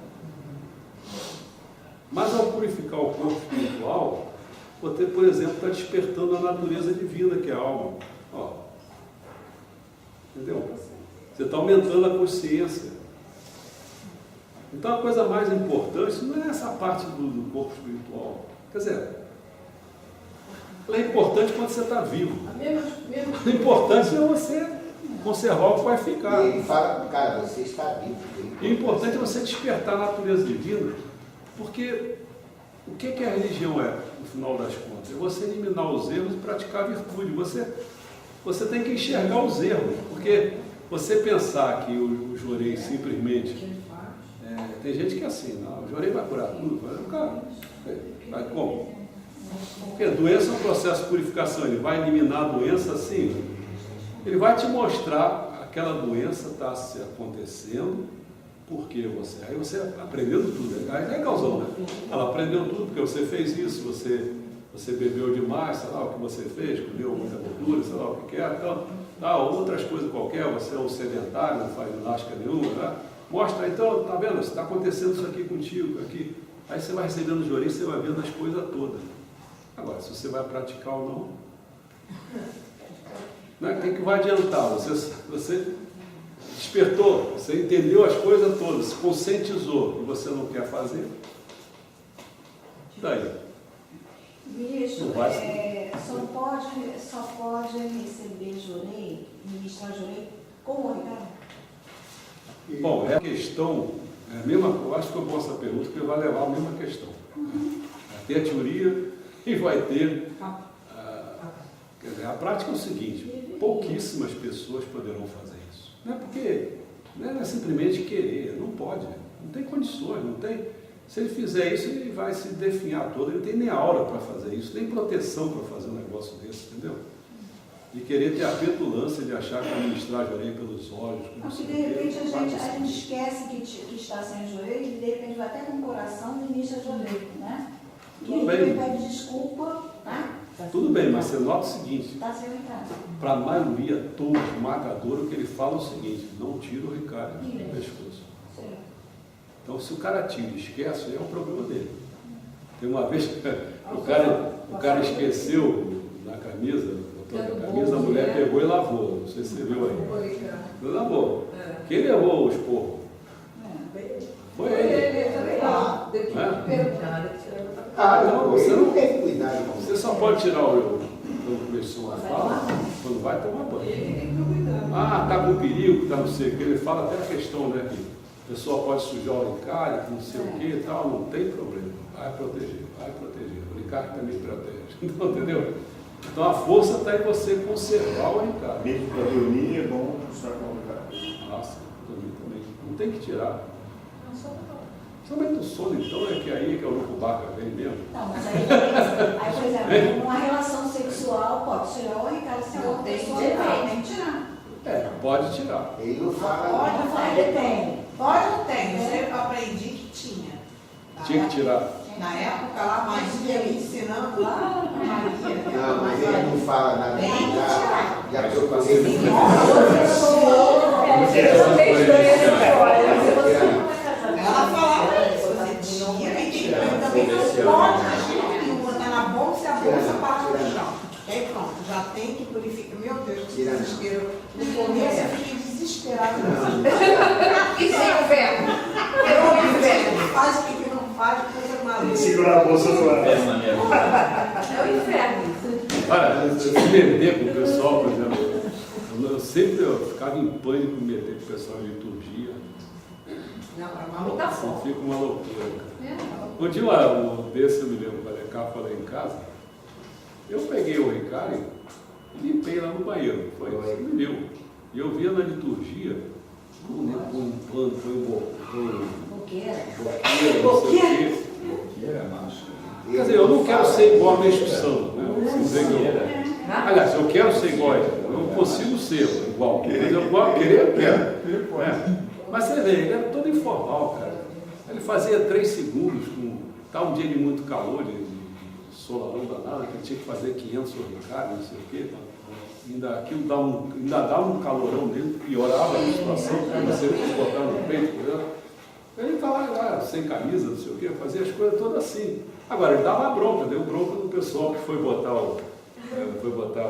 Speaker 1: Mas ao purificar o corpo espiritual, você, por exemplo, está despertando a natureza divina, que é a alma. Ó. Entendeu? Você está aumentando a consciência. Então a coisa mais importante não é essa parte do corpo espiritual. Quer dizer, ela é importante quando você está vivo. O importante é você conservar o que vai ficar.
Speaker 2: E ele fala, cara, você está vivo.
Speaker 1: E o importante é você despertar a natureza divina, porque o que a religião é, no final das contas? É você eliminar os erros e praticar a virtude. Você tem que enxergar os erros, porque você pensar que o Jorei simplesmente... tem gente que é assim, não, o Jorei vai curar tudo, vai como? Porque doença é um processo de purificação, ele vai eliminar a doença assim, ele vai te mostrar aquela doença está se acontecendo, porque você, aí você aprendendo tudo, é legalzão, né? Ela aprendeu tudo porque você fez isso, você bebeu demais, sei lá o que você fez, comeu muita gordura, sei lá o que quer, então, outras coisas qualquer, você é um sedentário, não faz ginástica nenhuma, né? Mostra, então, tá vendo? Está acontecendo isso aqui contigo, aqui. Aí você vai recebendo o Jorei, você vai vendo as coisas todas. Agora, se você vai praticar ou não, né? O que vai adiantar? Você despertou, você entendeu as coisas todas, se conscientizou e você não quer fazer, daí?
Speaker 6: Bicho, só pode receber Jorei, ministrar Jorei com o Ricardo?
Speaker 1: Bom, é a questão, é a mesma, eu acho que eu posso essa pergunta, porque vai levar a mesma questão. Vai ter a teoria e vai ter... quer dizer, a prática é o seguinte, pouquíssimas pessoas poderão fazer isso. Não é porque, não é simplesmente querer, não pode, não tem condições, não tem... Se ele fizer isso, ele vai se definhar todo, ele não tem nem aura para fazer isso, nem proteção para fazer um negócio desse, entendeu? De querer ter a petulância de achar que administrar Jorei pelos olhos.
Speaker 6: Porque de repente a gente esquece que está sem Jorei e de repente vai até com o coração e ministra Jorei, né? E
Speaker 1: Tudo
Speaker 6: aí
Speaker 1: bem.
Speaker 6: ele pede desculpa, né?
Speaker 1: Tudo bem, mas você nota o seguinte,
Speaker 6: Está sem o Ricardo.
Speaker 1: para a maioria toda esmagadora, o que ele fala é o seguinte, não tira o Ricardo do pescoço. Então se o cara tira e esquece, é o problema dele. Tem uma vez o cara esqueceu na camisa, a mulher pegou e lavou, não sei se você viu aí. Lavou. Quem levou os porcos? Foi ele. Não, você não
Speaker 2: tem cuidado com
Speaker 1: Você só pode tirar quando começou a fala, quando vai tomar banho. Ah, está com perigo, está não sei o que. Ele fala até a questão, né? Que a pessoa pode sujar o alicate, não sei o que e tal, não tem problema. Vai proteger, vai proteger. O alicate também protege. Então, entendeu? Então a força está em você conservar o alicate.
Speaker 7: Mesmo para dormir é bom usar com o alicate.
Speaker 1: Nossa, dormir também. Não tem que tirar. Somente o sono, então, é que aí que o urucubaca vem mesmo.
Speaker 6: Não, mas aí, por exemplo, numa relação sexual, pode tirar o alicate se a outra pessoa tem que tirar.
Speaker 1: Pode tirar.
Speaker 2: Ele não fala.
Speaker 6: Pode, não fala, depende.
Speaker 9: Pode ou tem? Eu sempre aprendi que tinha.
Speaker 1: Tinha que tirar.
Speaker 9: Na época lá, Maria me ensinando lá, Maria.
Speaker 2: Não, mas ele não fala nada.
Speaker 9: Tem que tirar.
Speaker 2: Já procurei.
Speaker 9: Ela falava isso, você tinha, e tinha também não pode botar na bolsa e a bolsa passa no chão. Aí pronto, já tem que purificar. Meu Deus, que desespero. No começo eu fiquei desesperada. Isso é inverno. É o inverno. Faz o que não faz, coisa maluca.
Speaker 7: Segurar a bolsa do ar.
Speaker 9: É o inferno.
Speaker 1: Olha, se perder com o pessoal, por exemplo, eu sempre ficava em pânico de meter com o pessoal em liturgia.
Speaker 9: Não, é uma mutação.
Speaker 1: Fica uma loucura. Um dia desse eu me lembro, o Valecá foi lá em casa, eu peguei o Ricardo e limpei lá no banheiro. Foi isso que me deu. E eu via na liturgia, um pano, foi um boqueira, não sei o quê.
Speaker 5: Boqueira, macho.
Speaker 1: Quer dizer, eu não quero ser igual a minha instituição, né? Aliás, eu quero ser igual a ele. Eu não consigo ser igual. Mas eu quero. Mas você vê, ele era todo informal, cara. Ele fazia 3 segundos, estava um dia de muito calor, de solarão danado, que ele tinha que fazer 500 Ricardo, não sei o quê. Aquilo ainda dava um calorão nele, piorava a situação, você botar no peito, entendeu? Ele estava lá, sem camisa, não sei o quê, fazia as coisas todas assim. Agora, ele dava bronca, deu bronca no pessoal que foi botar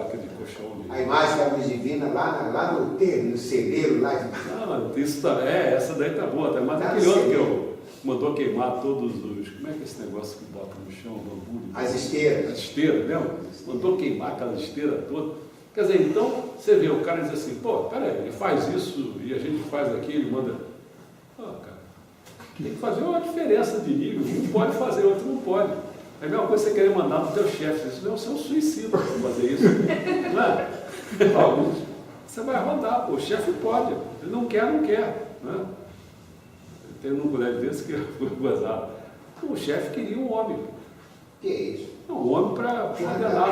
Speaker 1: aquele colchão de...
Speaker 2: A imagem da luz divina lá no termo, no celeiro, lá de...
Speaker 1: Não, isso tá, essa daí tá boa, mas aquele outro que mandou queimar todos os... Como é que é esse negócio que bota no chão, bambu?
Speaker 2: As esteiras.
Speaker 1: As esteiras, lembra? Mandou queimar aquela esteira toda. Quer dizer, então, você vê, o cara diz assim, pô, peraí, ele faz isso e a gente faz aqui, ele manda... cara, tem que fazer uma diferença de nível, um pode fazer, outro não pode. É a mesma coisa que você querer mandar no teu chefe, isso não é um suicídio fazer isso, não é? Você vai rodar, pô, o chefe pode, ele não quer, né? Tem um colega desse que foi gozado. O chefe queria um homem.
Speaker 2: Que é isso?
Speaker 1: Não, um homem para ordenar.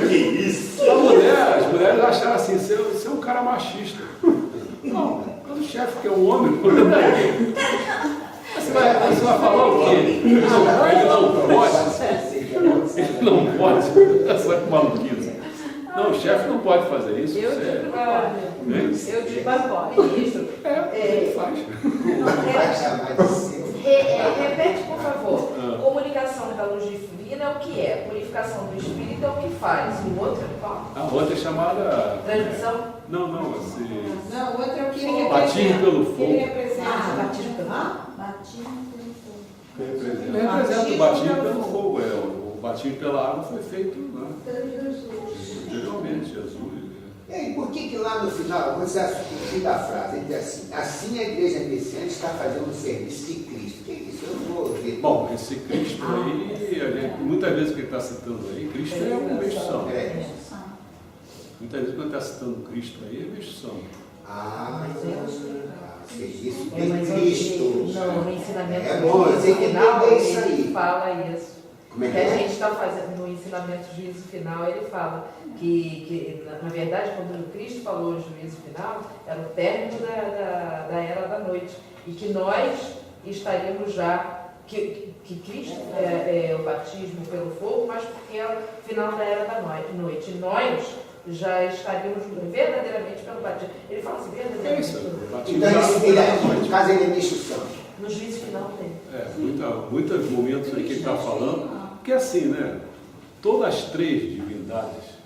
Speaker 7: Que isso?
Speaker 1: As mulheres acharam assim, você é um cara machista. Não, quando o chefe quer um homem, você vai falar o quê? Ele não pode. Essa maluquice. Não, o chefe não pode fazer isso.
Speaker 3: Eu digo que pode. Isso.
Speaker 1: Ele faz.
Speaker 3: Repete, por favor. Comunicação da luz divina é o que é. Purificação do espírito é o que faz. O outro é qual?
Speaker 1: A outra é chamada...
Speaker 3: Transmissão?
Speaker 1: Não,
Speaker 9: Não, o outro é o que ele representa.
Speaker 1: Batismo pelo fogo.
Speaker 9: Que ele representa.
Speaker 3: Batismo pelo fogo.
Speaker 6: Batismo pelo fogo.
Speaker 1: Ele representa o batismo pelo fogo. O batismo pela água foi feito, né? Anteriormente, Jesus.
Speaker 2: E aí, por que lá no final, você no da frase, ele diz assim a igreja messiânica está fazendo o serviço de Cristo. O que é isso? Eu não vou ver.
Speaker 1: Bom, esse Cristo aí, muitas vezes que ele está citando aí, Cristo é uma menção. Muitas vezes quando está citando Cristo aí, é menção.
Speaker 2: Serviço de Cristo.
Speaker 3: Não, no ensinamento
Speaker 2: É bom, eu sei que
Speaker 3: final,
Speaker 2: isso aí.
Speaker 3: ele fala isso.
Speaker 2: Como é
Speaker 3: que a gente está fazendo no ensinamento do juízo final, ele fala que na verdade, quando Cristo falou o juízo final, era o término da era da noite. E que nós estaríamos já, que Cristo é o batismo pelo fogo, mas porque é o final da era da noite. E nós já estaríamos verdadeiramente pelo batismo. Ele fala assim, verdadeiramente pelo batismo.
Speaker 2: Então, no caso, ele é instrução.
Speaker 3: No juízo final tem.
Speaker 1: Muitos momentos aí que ele está falando, porque assim, né? Todas as 3 divindades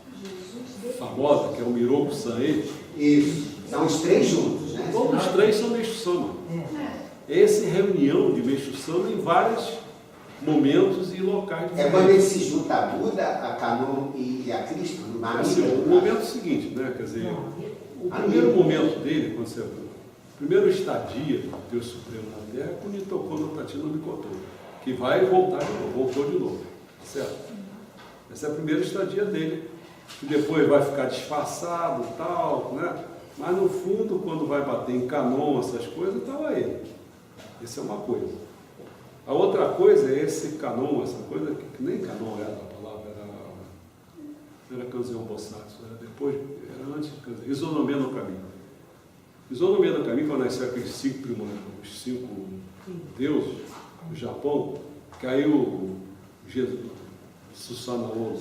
Speaker 1: famosas, que é o Miroku San-e,
Speaker 2: isso, são os 3 juntos, né?
Speaker 1: Todos os 3 são Meixo Sama. Essa reunião de Meixo Sama em várias momentos e locais diferentes.
Speaker 2: É quando ele se junta a Buda, a Canon e a Cristo, no
Speaker 1: Assim, o momento é o seguinte, né? Quer dizer, o primeiro momento dele, quando você, primeiro estadia do Deus Supremo na Terra, é quando ele tocou no Tatino Mikoto, que vai voltar de novo, voltou de novo, certo? Essa é a primeira estadia dele, que depois vai ficar disfarçado e tal, né? Mas no fundo, quando vai bater em Canon, essas coisas, estava ele. Essa é uma coisa. A outra coisa é esse Canon, essa coisa que nem Canon era a palavra, era Kanzeon Bosatsu, era depois, era antes de Kanzeon, Isonomia no Caminho. Isonomia no Caminho, quando nasceu aqueles 5 os 5 deuses do Japão, que aí o Susanoo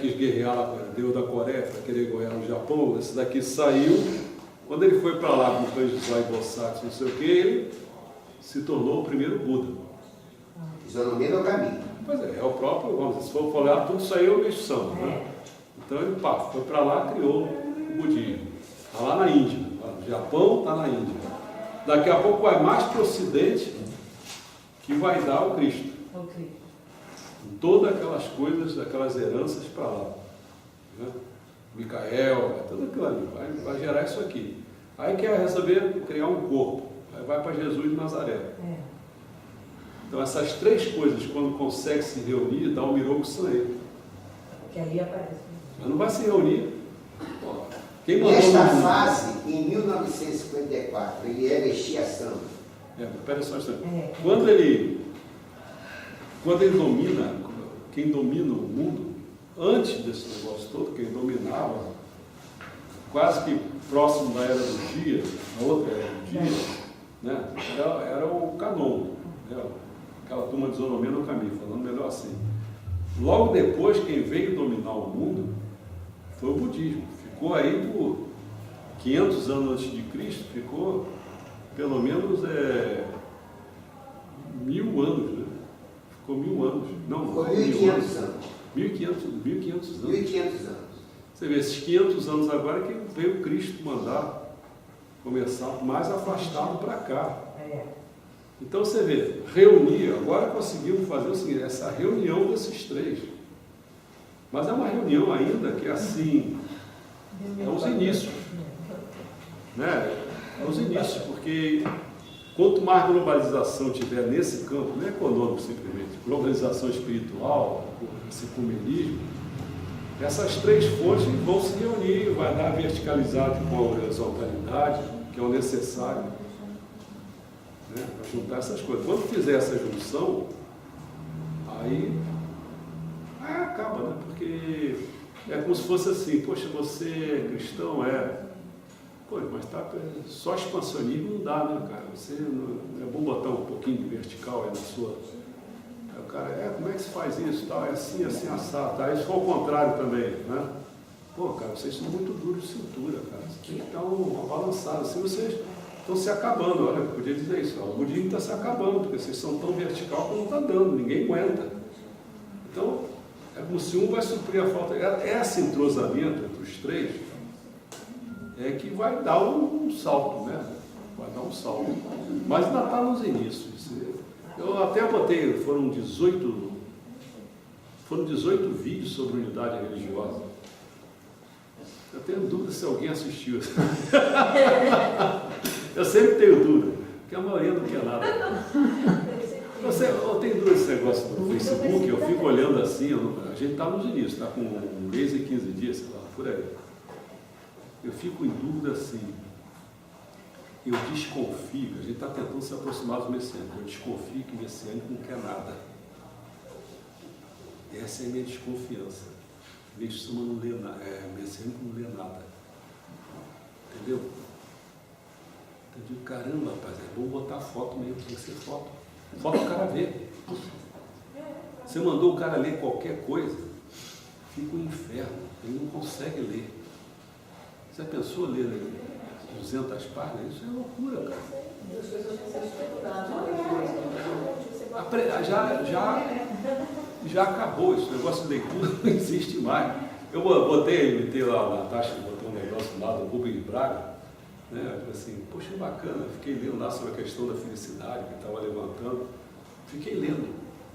Speaker 1: quis guerrear, Deus da Coreia, para querer guerrear no Japão, esse daqui saiu, quando ele foi para lá com o Kanjizai Bosatsu, não sei o que, ele se tornou o primeiro Buda.
Speaker 2: Isonomia no Caminho.
Speaker 1: Pois é o próprio, vamos dizer, se for olhar, tudo saiu meio samba, né? Então ele foi para lá, criou o budismo. Está lá na Índia, no Japão está na Índia. Daqui a pouco vai mais para o Ocidente, que vai dar o Cristo. Todas aquelas coisas, aquelas heranças para lá. Né? Micael, tudo aquilo ali, vai gerar isso aqui. Aí quer resolver criar um corpo, aí vai para Jesus de Nazaré. Então essas 3 coisas, quando consegue se reunir, dá o Miroku Sanei.
Speaker 3: Que aí aparece.
Speaker 1: Mas não vai se reunir. Quem
Speaker 2: Nesta fase, em 1954, ele era expiação.
Speaker 1: Espera só um instante. Quando ele domina, quem domina o mundo, antes desse negócio todo, quem dominava, quase que próximo da era do dia, na outra era do dia, né, era o Canon, né, aquela turma de Isonomia no Caminho, falando melhor assim. Logo depois, quem veio dominar o mundo foi o budismo. Ficou aí por 500 anos antes de Cristo, ficou pelo menos 1000 anos, né? Ficou 1000 anos. Não,
Speaker 2: ficou 1500 anos.
Speaker 1: 1500 anos.
Speaker 2: 1500 anos.
Speaker 1: Você vê, esses 500 anos agora que veio Cristo mandar começar mais afastado para cá. Então você vê, reunir, agora conseguimos fazer o seguinte, essa reunião desses 3. Mas é uma reunião ainda que assim, é os inícios. Né? É os inícios, porque quanto mais globalização tiver nesse campo, não é econômico simplesmente, globalização espiritual, esse ecumenismo, essas 3 fontes vão se reunir, vai dar verticalizado com a horizontalidade, que é o necessário, né, para juntar essas coisas. Quando fizer essa junção, aí acaba, né? Porque é como se fosse assim, poxa, você é cristão, pô, mas só expansionismo não dá, né, cara? Você não é bom botar um pouquinho de vertical aí na sua. Aí o cara, como é que se faz isso? Tal? É assim, assim, assado. Tá? Isso foi ao contrário também, né? Pô, cara, vocês são muito duros de cintura, cara. Você tem que dar uma balançada. Assim vocês estão se acabando. Olha, eu podia dizer isso. O budismo está se acabando, porque vocês são tão vertical que não está dando, ninguém aguenta. Então, é como se um vai suprir a falta. Esse entrosamento entre os 3 é que vai dar um salto, né? Vai dar um salto. Mas ainda está nos inícios. Eu até botei, foram 18 vídeos sobre unidade religiosa. Eu tenho dúvida se alguém assistiu. Eu sempre tenho dúvida, porque a maioria não quer nada. Eu tenho dúvida desse negócio do Facebook, eu fico olhando assim, a gente está nos inícios, está com 1 mês e 15 dias, sei lá, por aí. Eu fico em dúvida assim, eu desconfio, a gente está tentando se aproximar dos messiânicos, eu desconfio que o messiânico não quer nada. Essa é a minha desconfiança. Messiânico não lê nada. Entendeu? Eu digo, caramba, rapaz, é bom botar foto mesmo, tem que ser foto. Foto o cara vê. Você mandou o cara ler qualquer coisa, fica um inferno, ele não consegue ler. Você pensou ler 200 páginas? Isso é loucura, cara. Já acabou esse negócio de leitura, não existe mais. Eu botei lá na taxa, botei um negócio lá do Rubens Braga, né? Assim, poxa, bacana, fiquei lendo lá sobre a questão da felicidade que estava levantando. Fiquei lendo.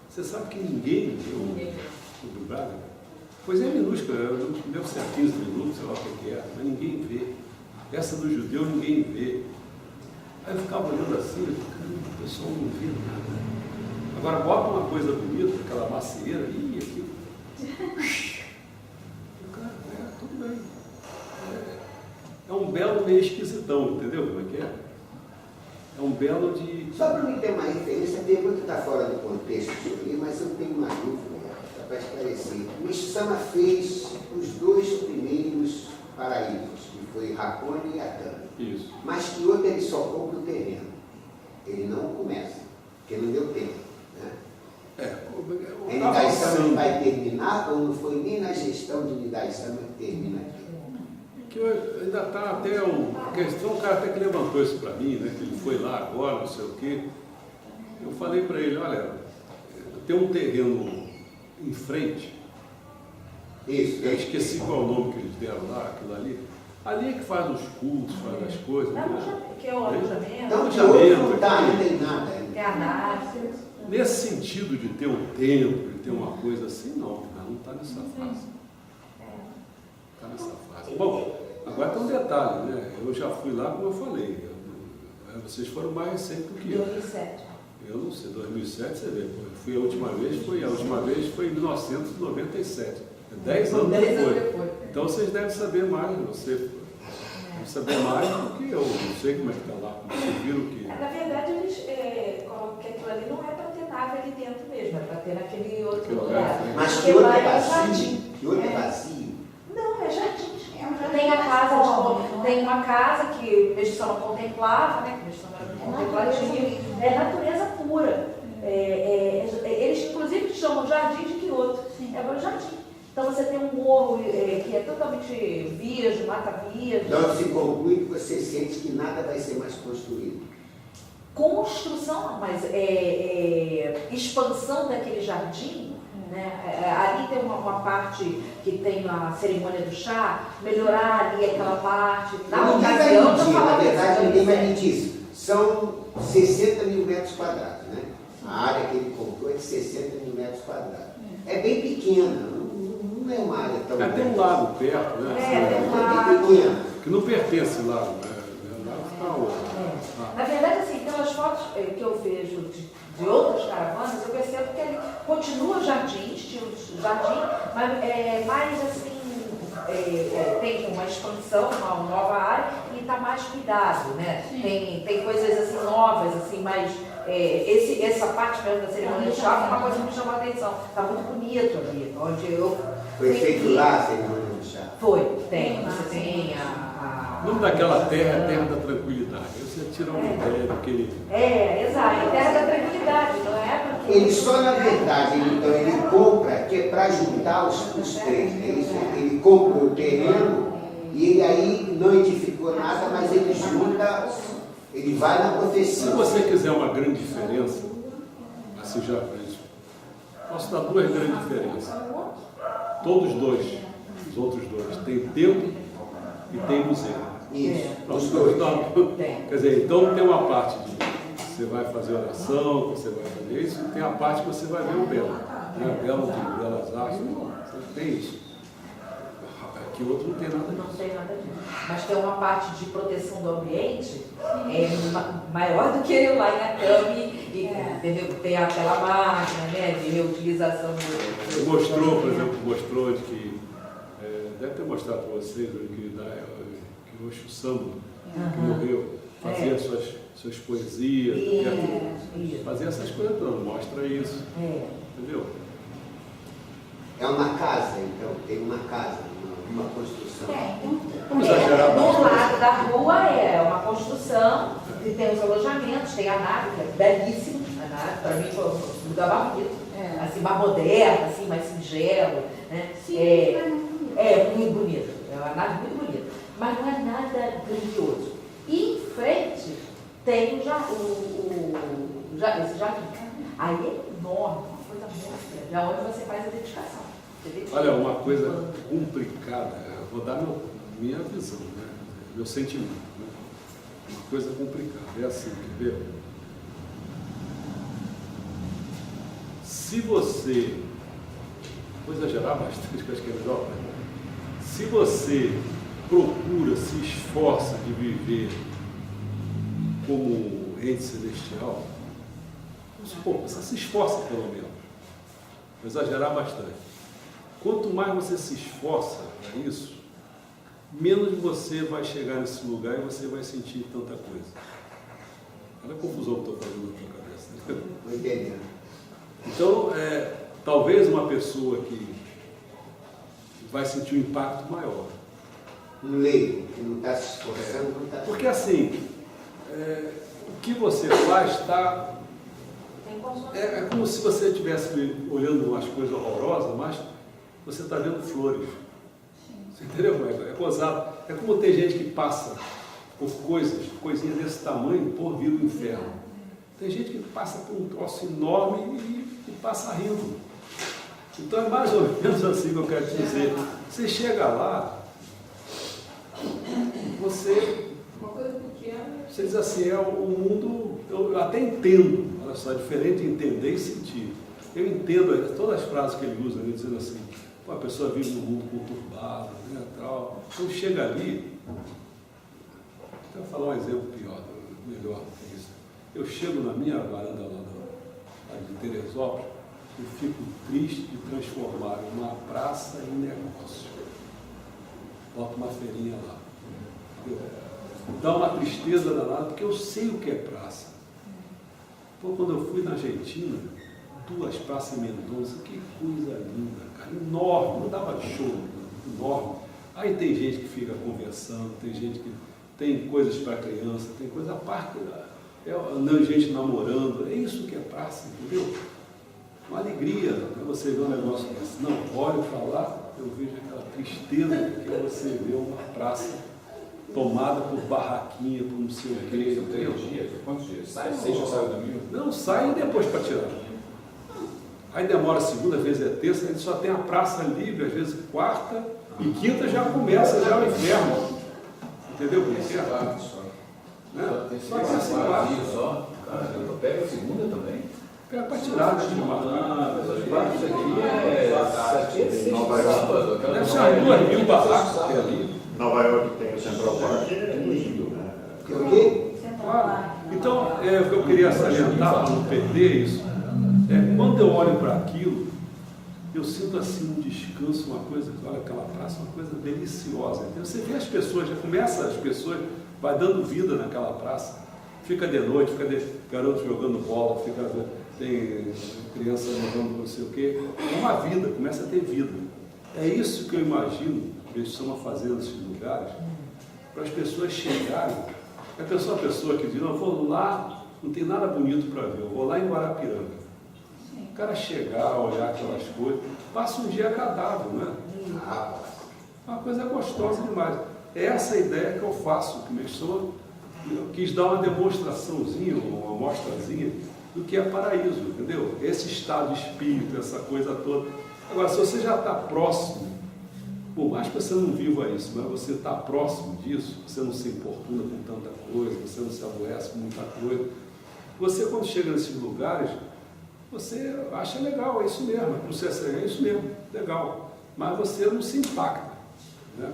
Speaker 1: Você sabe que ninguém leu o Braga? Pois é minúscula, deve ser 15 minutos, sei lá o que é, mas ninguém vê. Essa do judeu ninguém vê. Aí eu ficava olhando assim, caramba, o pessoal não vê nada. Agora bota uma coisa bonita, aquela macieira, e aqui. Tudo bem. É um belo meio esquisitão, entendeu como é que é? É um belo de...
Speaker 2: Só para me ter uma referência, a pergunta está fora do contexto que eu li, mas eu tenho uma dúvida para esclarecer. O Meshama fez os 2 primeiros paraísos, que foi Hakone e Atami.
Speaker 1: Isso.
Speaker 2: Mas que outro ele só compra o terreno. Ele não começa, porque não deu tempo. Né? Nidai Sama vai terminar, ou não foi nem na gestão de Nidai Sama que termina aqui.
Speaker 1: Que ainda está até a questão, o cara até que levantou isso para mim, né, que ele foi lá agora, não sei o quê. Eu falei para ele, olha, tem um terreno em frente,
Speaker 2: isso,
Speaker 1: eu esqueci qual é o nome que eles deram lá, aquilo ali. Ali é que faz os cultos, faz as coisas.
Speaker 3: Que é o alojamento.
Speaker 2: Então, de outro não está, não tem nada.
Speaker 3: Tem análise.
Speaker 1: Nesse sentido de ter um templo, de ter uma coisa assim, não está nessa fase. Está nessa fase. Bom, agora tem um detalhe, né? Eu já fui lá, como eu falei. Vocês foram mais recentes do que eu.
Speaker 3: 2007.
Speaker 1: Eu não sei, 2007 você vê. Fui a última vez foi em 1997. 10 anos depois. Então vocês devem saber mais, você deve saber mais do que eu. Não sei como é que está lá. Vocês viram que.
Speaker 3: Na verdade, eles colocam que aquilo ali não é para ter nave ali dentro mesmo, é para ter naquele outro lugar.
Speaker 2: Mas que outro é vazio? Que outro é vazio?
Speaker 3: Não, é jardim. Tem a casa, tem uma casa que o Meshama contemplava, né? Que o Meshama contemplativo. É natureza pura. Eles, inclusive, chamam jardim de Kyoto. É um jardim. Então você tem um morro que é totalmente virgem, mata virgem.
Speaker 2: Então se conclui que você sente que nada vai ser mais construído.
Speaker 3: Construção, mas expansão daquele jardim. Né? Ali tem uma parte que tem a cerimônia do chá, melhorar ali aquela parte.
Speaker 2: Na verdade, ninguém vai medir isso. São 60 mil metros quadrados, né? A área que ele comprou é de 60 mil metros quadrados. É bem pequena, não é uma área tão grande.
Speaker 1: Tem um lago perto, né?
Speaker 2: É bem pequena.
Speaker 1: Que não pertence lá, né?
Speaker 3: Na verdade, assim, pelas fotos que eu vejo de outras caravanas, eu percebo que ele continua jardim, estilo jardim, mas mais assim, tem uma expansão, uma nova área e está mais cuidado, né? Tem coisas assim novas, assim, mais. Essa parte mesmo da cerimônia de chá foi uma coisa que me chamou a atenção. Está muito bonito ali, onde eu.
Speaker 2: Foi feito lá a cerimônia de chá?
Speaker 3: Tem. Você tem
Speaker 1: O nome daquela terra é Terra da Tranquilidade. Você tira uma ideia daquele.
Speaker 3: Exato, Terra da Tranquilidade, não é? Porque
Speaker 2: ele só, na verdade, ele compra, que é para juntar os três, né? Ele compra o terreno e ele aí não edificou nada, mas ele junta, ele vai na profecia.
Speaker 1: Se você quiser uma grande diferença, assim já fez, posso dar 2 grandes diferenças. Todos os outros dois, tem templo e tem museu.
Speaker 2: Isso,
Speaker 1: os dois. Quer dizer, então tem uma parte de você vai fazer oração, você vai fazer isso, e tem a parte que você vai ver o belo. Né? Belo de belas artes, você tem isso. Aqui o outro não tem nada disso.
Speaker 3: Não tem nada disso. Mas tem uma parte de proteção do ambiente maior do que lá em Atami, entendeu? Tem aquela máquina, né, de reutilização do.
Speaker 1: Mostrou, por exemplo, de que deve ter mostrado para vocês que o Osho Samba, que morreu, fazia suas poesias, fazia essas coisas todas, mostra isso. Entendeu?
Speaker 2: É uma casa, então, tem uma casa, uma construção.
Speaker 1: Vamos exagerar
Speaker 3: Do lado da rua é uma construção, e tem os alojamentos, tem a nave, que é belíssima, a nave, para mim foi um lugar mais bonito, assim, mais moderno, assim, mais singelo, né? Muito bonito, é uma nave muito bonita, mas não é nada grandioso. E em frente tem esse jardim. Aí é enorme, uma coisa muito grande, é onde você faz a dedicação.
Speaker 1: Olha, uma coisa complicada, eu vou dar minha visão, né? Meu sentimento. Né? Uma coisa complicada, é assim, quer ver? se você, vou exagerar bastante, que eu acho que é melhor, se você procura, se esforça de viver como ente celestial, vamos supor, você se esforça pelo menos, vou exagerar bastante. Quanto mais você se esforça para isso, menos você vai chegar nesse lugar e você vai sentir tanta coisa. Olha a confusão que eu estou fazendo na tua cabeça.
Speaker 2: Estou entendendo.
Speaker 1: Então, talvez uma pessoa que vai sentir um impacto maior.
Speaker 2: Um leigo que não está se esforçando, não está...
Speaker 1: Porque assim, o que você faz está... É como se você estivesse olhando umas coisas horrorosas, mas você está vendo flores. Você entendeu? É gozado. É como tem gente que passa por coisinhas desse tamanho, por vir do inferno. Tem gente que passa por um troço enorme e passa rindo. Então é mais ou menos assim que eu quero te dizer. Você chega lá, você diz assim, o mundo, eu até entendo, olha só, é diferente entender e sentir. Eu entendo todas as frases que ele usa, ele dizendo assim, a pessoa vive num mundo conturbado, né, tal. Então chega ali, vou falar um exemplo pior, melhor que isso. Eu chego na minha varanda lá de Teresópolis, eu fico triste de transformar uma praça em negócio. Boto uma feirinha lá. Dá uma tristeza danada, porque eu sei o que é praça. Pô, quando eu fui na Argentina, 2 praças em Mendonça, que coisa linda, cara, enorme, não dava show, enorme. Aí tem gente que fica conversando, tem gente que tem coisas para criança, tem coisa a parte, gente namorando, é isso que é praça, entendeu? Uma alegria, né? Você vê um negócio desse. Não, olho para lá, eu vejo aquela tristeza que você vê uma praça tomada por barraquinha, por não sei o quê.
Speaker 5: 3 dias? Quantos dias? Sai 6 ou sai domingo?
Speaker 1: Não, sai depois para tirar. Aí demora segunda, às vezes é terça, a gente só tem a praça livre, às vezes quarta e quinta já começa já o inferno. Entendeu? Só tem esse barco.
Speaker 5: Só. Cara, eu pego a segunda também.
Speaker 1: Pega para tirar, né?
Speaker 5: Essas barcos aqui
Speaker 7: Nova York.
Speaker 1: Deve ser umas 2.000 barracos que tem ali.
Speaker 7: Nova York tem o Central Park, é lindo, né?
Speaker 2: O quê?
Speaker 1: Claro. Então, o que eu queria salientar, para não perder isso, quando eu olho para aquilo, eu sinto assim um descanso, uma coisa, olha aquela praça, uma coisa deliciosa. Então, você vê as pessoas, já começa as pessoas, vai dando vida naquela praça. Fica de noite, garotos jogando bola, tem criança jogando não sei o quê. É uma vida, começa a ter vida. É isso que eu imagino que eles estão fazendo nesses lugares, para as pessoas chegarem. A pessoa que diz, não, eu vou lá, não tem nada bonito para ver, eu vou lá em Guarapiranga. O cara chegar, olhar aquelas coisas, passa um dia agradável, né? Uma coisa gostosa demais. É essa a ideia que eu faço, que eu quis dar uma demonstraçãozinha, uma amostrazinha do que é paraíso, entendeu? Esse estado de espírito, essa coisa toda. Agora, se você já está próximo, por mais que você não viva isso, mas você está próximo disso, você não se importuna com tanta coisa, você não se aborrece com muita coisa, você quando chega nesses lugares, você acha legal, é isso mesmo, é isso mesmo, legal, mas você não se impacta, né?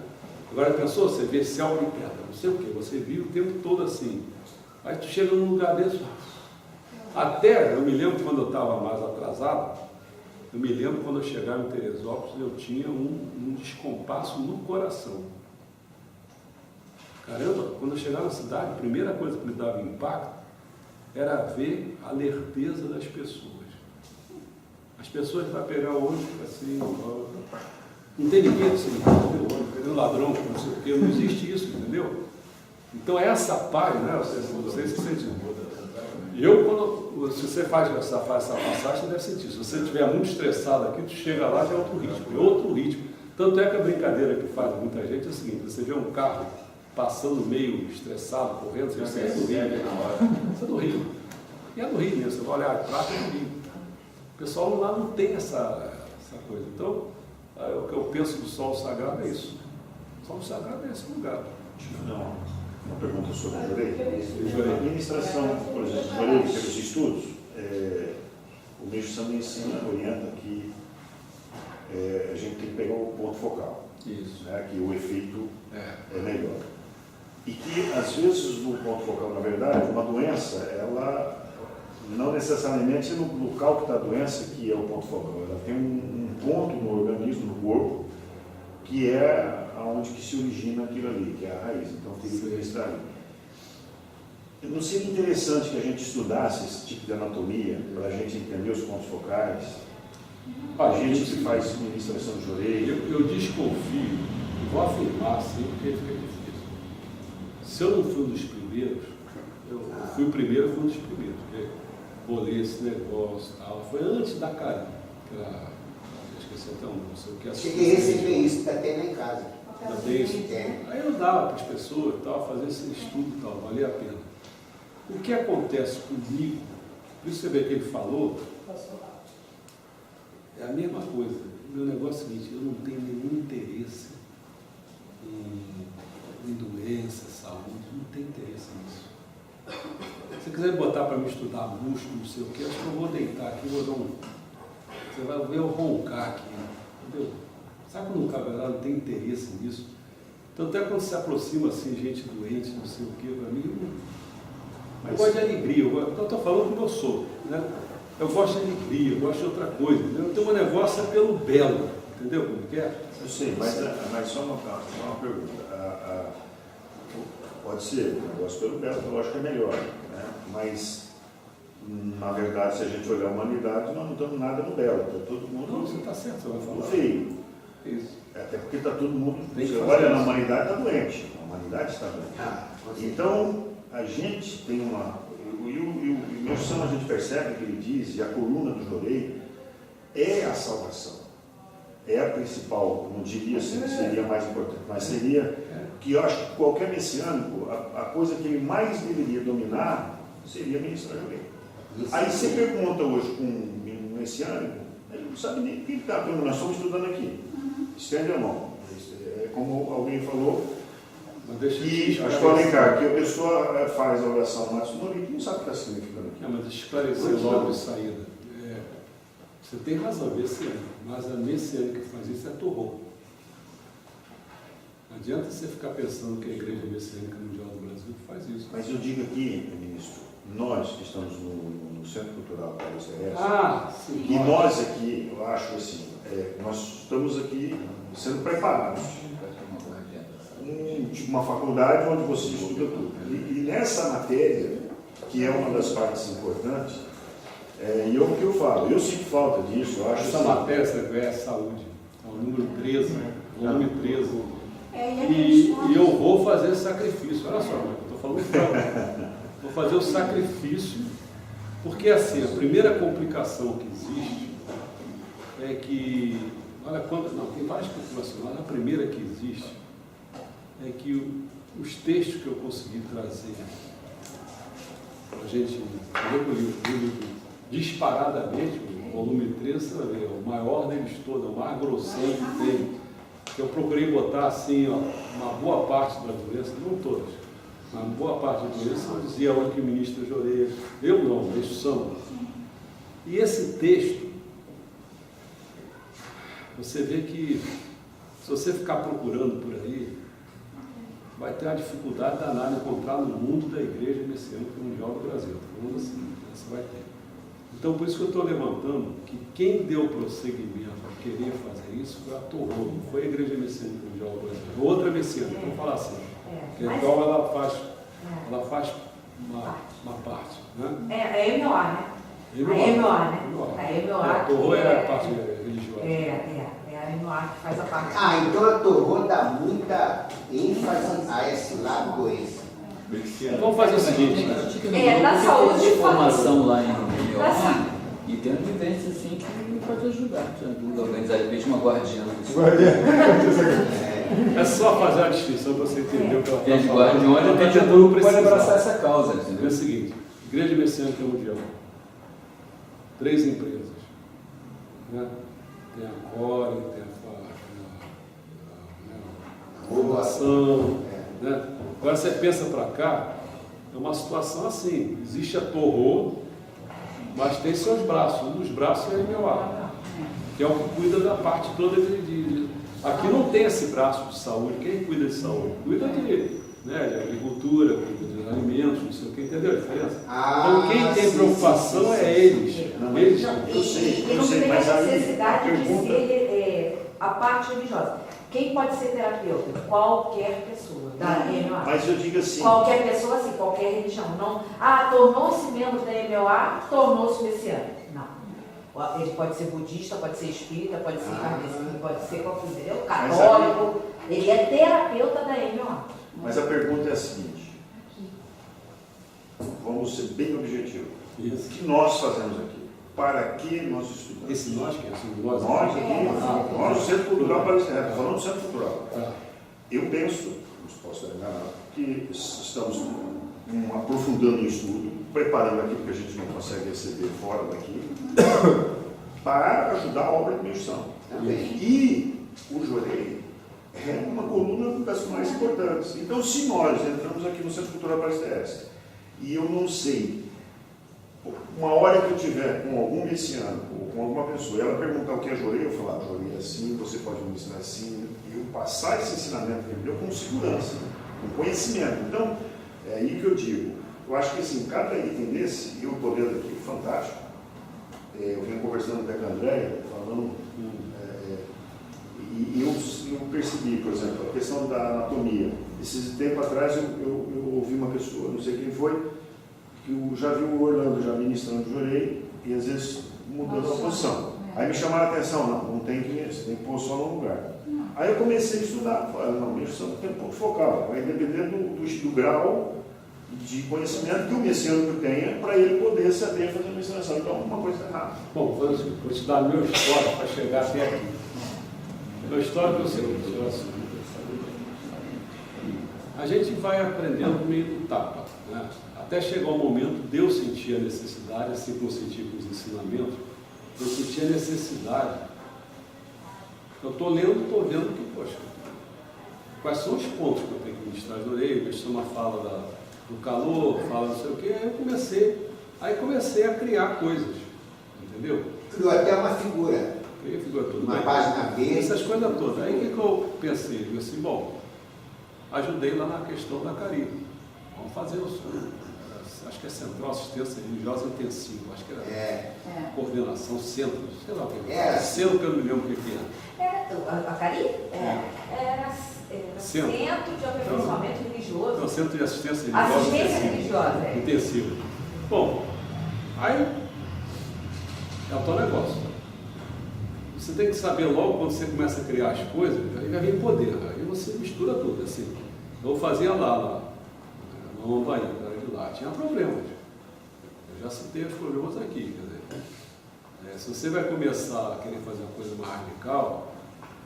Speaker 1: Agora pensou, você vê céu de pedra, não sei o que, você vive o tempo todo assim, aí tu chega num lugar desse, até, eu me lembro quando eu estava mais atrasado, eu me lembro quando eu chegava em Teresópolis, eu tinha um descompasso no coração. Caramba, quando eu chegava na cidade, a primeira coisa que me dava impacto era ver a lerdeza das pessoas. As pessoas vão pegar o ônibus assim, não tem ninguém assim, pegando ladrão, não sei o quê, não existe isso, entendeu? Então essa paz, né, você se sente. Se você faz essa passagem, você deve sentir. Se você estiver muito estressado aqui, tu chega lá, já é outro ritmo. Tanto é que a brincadeira que faz muita gente é o seguinte, você vê um carro passando meio estressado, correndo, você é do Rio, você é do Rio. E é do Rio mesmo, você vai olhar a prata é do Rio. O pessoal lá não tem essa coisa. Então, o que eu penso do solo sagrado é isso. O solo sagrado é esse lugar.
Speaker 7: Não. Uma pergunta sobre o Jorei. A administração, por exemplo, Jorei, pelos estudos, o Meixo Sama ensina, orienta que a gente tem que pegar o ponto focal.
Speaker 1: Isso.
Speaker 7: Né, que o efeito é melhor. E que, às vezes, no ponto focal, na verdade, uma doença, ela não necessariamente no local que está a doença que é o ponto focal. Ela tem um ponto no organismo, no corpo, que é onde que se origina aquilo ali, que é a raiz. Então, tem que estar ali. Não seria interessante que a gente estudasse esse tipo de anatomia, para a gente entender os pontos focais? A gente que faz ministração de orelha.
Speaker 1: Eu desconfio, vou afirmar assim, porque fica difícil. Se eu não fui um dos primeiros, eu fui o primeiro, fui um dos primeiros, porque bolei esse negócio e tal. Foi antes da Karen, que era, esqueci até não sei o que.
Speaker 2: Cheguei a receber isso, está até lá em casa.
Speaker 1: Aí eu dava para as pessoas e tal, fazer esse estudo e tal, valia a pena. O que acontece comigo, por isso você vê que ele falou, é a mesma coisa. O meu negócio é o seguinte, eu não tenho nenhum interesse em doença, saúde, não tenho interesse nisso. Se você quiser botar para me estudar músculo, não sei o que, acho que eu vou deitar aqui, vou dar um... Você vai ver eu roncar aqui, entendeu? Sabe quando um cabeçalho não tem interesse nisso? Então até quando se aproxima assim, gente doente, não sei o que, para mim, eu gosto de alegria, eu estou falando como eu sou, né? Eu gosto de alegria, eu gosto de outra coisa, entendeu? Então o negócio é pelo belo, entendeu como que é?
Speaker 7: Eu sei, mas só uma pergunta. Pode ser, o negócio pelo belo, eu acho que é melhor, né? Mas, na verdade, se a gente olhar a humanidade, nós não estamos nada no belo, está todo mundo...
Speaker 1: Não, você está certo, você vai falar.
Speaker 7: No feio.
Speaker 1: Isso.
Speaker 7: Até porque está todo mundo... Você olha na humanidade, está doente. A humanidade está doente. Então, a gente tem uma... E o Meixo Sama, a gente percebe que ele diz, e a coluna do Jorei é a salvação. É a principal, não diria assim, seria mais importante, mas seria que eu acho que qualquer messiânico, a coisa que ele mais deveria dominar seria ministrar Jorei. Aí você pergunta hoje com um messiânico, ele não sabe nem o que ele está, nós estamos estudando aqui. Estende a mão. É como alguém falou, que acho que o Alencar, que a pessoa faz a oração Matos Mori, não sabe o que está significando aqui.
Speaker 1: Mas esclarecer logo de saída. Você tem razão, messiânico, mas a messiânica que faz isso é Torrô. Não adianta você ficar pensando que a Igreja Messiânica Mundial do Brasil faz isso.
Speaker 7: Mas eu digo aqui, ministro, nós que estamos no Centro Cultural Carlos Terrestre, e nós aqui, eu acho assim, nós estamos aqui sendo preparados. Tipo uma faculdade onde você estuda tudo. E nessa matéria, que é uma das partes importantes, e o que eu falo, eu sinto falta disso, eu acho.
Speaker 1: Essa matéria, você vê, é saúde. É o número 13, volume 13. E eu vou fazer esse sacrifício. Olha só, eu estou falando claro. Vou fazer o sacrifício, porque assim, a primeira complicação que existe é que, olha quando, não, tem várias complicações, mas a primeira que existe é que os textos que eu consegui trazer para a gente recolher o livro disparadamente, o volume 13, você vai ver, o maior deles todos, o mais grossão que tem, que eu procurei botar assim, ó, uma boa parte das doenças, não todas, mas uma boa parte das doenças, eu dizia onde que o ministro Jorei, eu não, Meixo Sama. E esse texto, você vê que, se você ficar procurando por aí, vai ter uma dificuldade danada em encontrar no mundo da Igreja Messiânica Mundial do Brasil. Estou falando assim, você vai ter. Então, por isso que eu estou levantando que quem deu prosseguimento a querer fazer isso foi a Torrô, não foi a Igreja Messiânica Mundial do Brasil. Outra messiânica, vamos falar assim. Então, ela faz uma parte. Né?
Speaker 3: É a MOA, né? A MOA, né? A MOA.
Speaker 1: A Torrô é a parte religiosa.
Speaker 3: É a MOA que faz a parte.
Speaker 2: Então a Torrô dá muita ênfase a esse lado doença.
Speaker 1: Vamos fazer o seguinte,
Speaker 3: na saúde de
Speaker 10: formação lá em Rio. E tem uma vivência assim que pode ajudar. Ajuda a organizar, de repente, uma guardiã.
Speaker 1: É só fazer a distinção para você entender o que ela está
Speaker 10: falando. Guardiões, a gente pode abraçar essa causa. Entendeu?
Speaker 1: É o seguinte, Igreja Messiânica Mundial, 3 empresas. Né? Tem a Core, tem a Fundação, né? Agora você pensa para cá, é uma situação assim, existe a Torrô, mas tem seus braços. Um dos braços é MOA, que é o que cuida da parte toda de... Aqui não tem esse braço de saúde. Quem cuida de saúde? Cuida de agricultura, cuida de alimentos, não sei o que, entendeu a diferença? Então quem tem preocupação é eles. Eles
Speaker 7: eu sei,
Speaker 3: E não tem
Speaker 7: mas
Speaker 3: a
Speaker 7: aí
Speaker 3: necessidade
Speaker 7: a pergunta...
Speaker 3: de ser a parte religiosa. Quem pode ser terapeuta? Qualquer pessoa. Da MOA.
Speaker 7: Mas eu digo assim...
Speaker 3: Qualquer pessoa, assim, qualquer religião. Não, tornou-se membro da MOA, tornou-se messiânico. Não. Ele pode ser budista, pode ser espírita, pode ser kardecista, pode ser qualquer, entendeu? Católico. Ele é terapeuta da MOA.
Speaker 7: Mas a pergunta é a seguinte. Vamos ser bem objetivos. O que nós fazemos aqui? Para que nós estudamos?
Speaker 1: Esse nós que é assim, nós
Speaker 7: aqui, nós, o Centro Cultural Palestiniano, falando do Centro Cultural. Eu penso, não posso estar enganado, que estamos aprofundando o estudo, preparando aquilo que a gente não consegue receber fora daqui, para ajudar a obra de imersão. E o Jorei é uma coluna das mais importantes. Então, se nós entramos aqui no Centro Cultural Palestiniano e eu não sei, uma hora que eu tiver com algum messiano ou com alguma pessoa, ela perguntar o que é Jorei, eu falar, Jorei é assim, você pode me ensinar assim, e eu passar esse ensinamento com segurança, com conhecimento. Então, é aí que eu digo, eu acho que assim, cada item desse, eu estou vendo aqui, fantástico. Eu venho conversando até com a Andréia, falando, e eu percebi, por exemplo, a questão da anatomia. Esse tempo atrás eu ouvi uma pessoa, não sei quem foi, que eu já vi o Orlando já ministrando o Jorei e às vezes mudando a posição. Aí me chamaram a atenção, não tem que, você tem que pôr só no lugar. Aí eu comecei a estudar, falei, não, missão tem um ponto focal, vai depender do grau de conhecimento que o messiânico tenha para ele poder saber fazer a missão. Então, uma coisa errada.
Speaker 1: Bom, vou te dar a minha história para chegar até aqui. A minha história é o seguinte, a gente vai aprendendo meio do tapa, né? Até chegar o momento de eu sentir a necessidade, assim como eu senti com os ensinamentos, eu senti a necessidade. Eu estou lendo, estou vendo que, poxa, quais são os pontos que eu tenho que ministrar de orelha, deixa uma fala do calor, fala não sei o quê, aí comecei a criar coisas, entendeu?
Speaker 2: Criou até uma figura.
Speaker 1: Criei figura toda.
Speaker 2: Uma página verde.
Speaker 1: Essas coisas todas. Aí o que eu pensei? Eu assim, bom, ajudei lá na questão da Caribe. Vamos fazer acho que é Central Assistência Religiosa Intensiva, acho que era coordenação, centro, sei lá o que era. Centro que eu não me lembro o que era.
Speaker 3: A Caribe? Era Centro de Aperfeiçoamento Religioso.
Speaker 1: Não, Centro de Assistência Religiosa.
Speaker 3: Assistência Religiosa,
Speaker 1: Intensiva. Bom, aí é o teu negócio. Você tem que saber logo quando você começa a criar as coisas, aí vai vir poder, aí você mistura tudo, assim. Eu fazia lá no Ambaí, de lá, tinha problemas. Eu já citei os problemas aqui, quer dizer, se você vai começar a querer fazer uma coisa mais radical,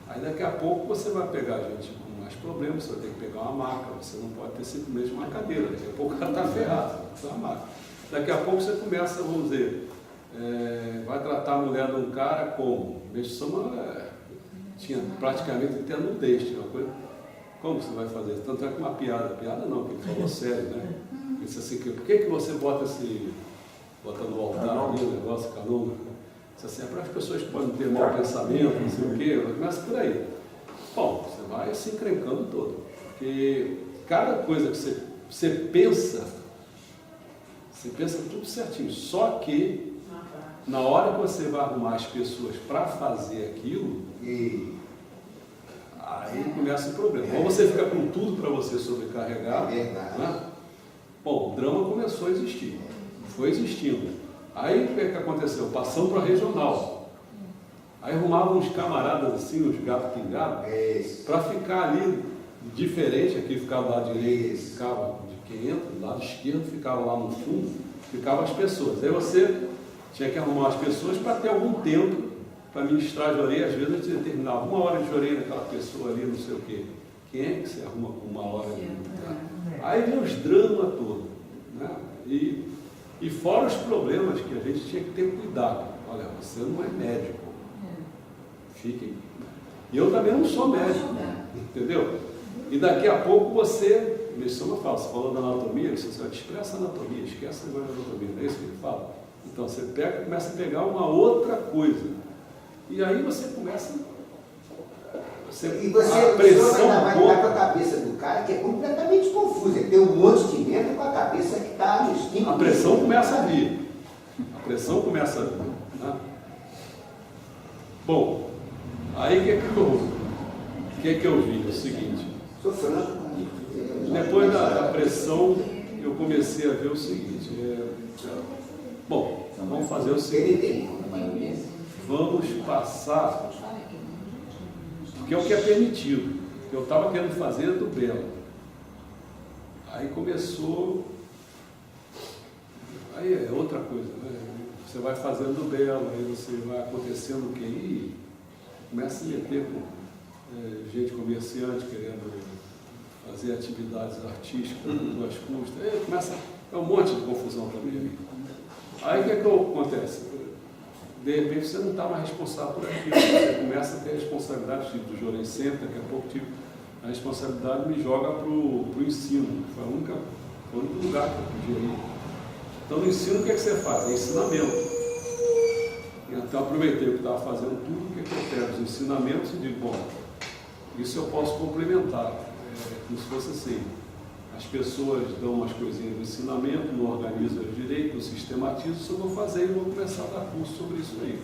Speaker 1: aí daqui a pouco você vai pegar gente com mais problemas, você vai ter que pegar uma maca, você não pode ter simplesmente uma cadeira, daqui a pouco ela está ferrada, você uma maca. Daqui a pouco você começa, vamos dizer, vai tratar a mulher de um cara como? Tinha praticamente até nudez, tinha uma coisa. Como você vai fazer? Tanto é que uma piada não, porque ele falou sério, né? Ele disse assim, por que você bota no altar ali o negócio, calunga? Disse assim, é para as pessoas que podem ter mau pensamento, não sei o quê, começa por aí. Bom, você vai se encrencando todo, porque cada coisa que você pensa tudo certinho, só que na hora que você vai arrumar as pessoas para fazer aquilo, aí começa o problema. Ou você fica com tudo para você sobrecarregar, né? Bom, o drama começou a existir, foi existindo. Aí o que aconteceu? Passamos para a regional. Aí arrumavam uns camaradas assim, os gatos pingados, para ficar ali diferente, aqui ficava do lado direito, ficava de quem entra, do lado esquerdo ficava lá no fundo, ficavam as pessoas. Aí você tinha que arrumar as pessoas para ter algum tempo para ministrar de orelha. Às vezes a gente terminava 1 hora de orelha naquela pessoa ali, não sei o quê. Quem é que você arruma com 1 hora de orelha? Aí vem os dramas todos, né? E fora os problemas que a gente tinha que ter cuidado. Olha, você não é médico. Fique. E eu também não sou médico, entendeu? E daqui a pouco você, você falou da anatomia, você expressa a anatomia, esquece o negócio da anatomia, não é isso que ele fala? Então você começa a pegar uma outra coisa. E aí você começa.
Speaker 2: E você
Speaker 1: a pressão
Speaker 2: vai dar com a cabeça do cara que é completamente confusa. Ele tem um monte de medo com a cabeça que está nos 5.
Speaker 1: A pressão começa a vir. A pressão começa a vir. Né? Bom, aí o que eu vi? É o seguinte.
Speaker 2: Sou franco.
Speaker 1: Depois da pressão, eu comecei a ver o seguinte. Bom, vamos fazer o seguinte. Vamos passar, porque é o que é permitido. Eu estava querendo fazer do Belo. Aí começou. Aí é outra coisa, né? Você vai fazendo do Belo, aí você vai acontecendo o quê? E começa a se meter com gente comerciante querendo fazer atividades artísticas às suas custas. Começa, é um monte de confusão também. Aí o que acontece? De repente você não está mais responsável por aquilo. Você começa a ter a responsabilidade, tipo do Jorei sempre, daqui a pouco tipo, a responsabilidade me joga para o ensino. Foi o único lugar que eu podia ir. Então no ensino o que você faz? É ensinamento. Então aproveitei que estava fazendo tudo, o que eu pego? Os ensinamentos e digo, bom, isso eu posso complementar. Como se fosse assim. As pessoas dão umas coisinhas no ensinamento, não organizam direito, não sistematizam, isso eu vou fazer e vou começar a dar curso sobre isso aí.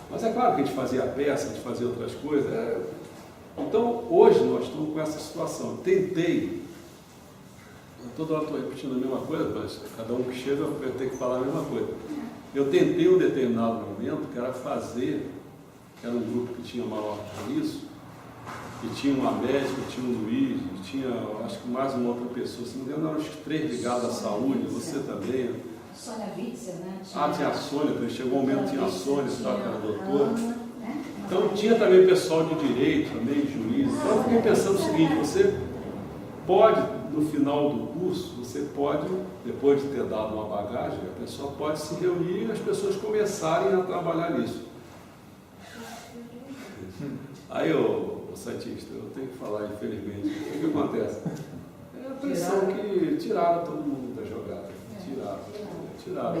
Speaker 1: Mas é claro que a gente fazia peça, a gente fazia outras coisas. Então, hoje nós estamos com essa situação. Tentei, toda hora estou repetindo a mesma coisa, mas cada um que chega vai ter que falar a mesma coisa. Eu tentei um determinado momento, que era fazer, era um grupo que tinha maior que isso, e tinha uma médica, tinha um Luiz, tinha acho que mais uma outra pessoa, se não me engano, eram os 3 ligados à saúde, você também.
Speaker 6: Sônia Witzel, né?
Speaker 1: Tinha a Sônia, chegou um momento tinha a Sônia, que era doutora. Então tinha também pessoal de direito, também juiz. Então eu fiquei pensando o seguinte, você pode, no final do curso, você pode, depois de ter dado uma bagagem, a pessoa pode se reunir e as pessoas começarem a trabalhar nisso. Aí o cientista, eu tenho que falar, infelizmente, o que acontece? É a pressão que tiraram todo mundo da jogada. Tiraram.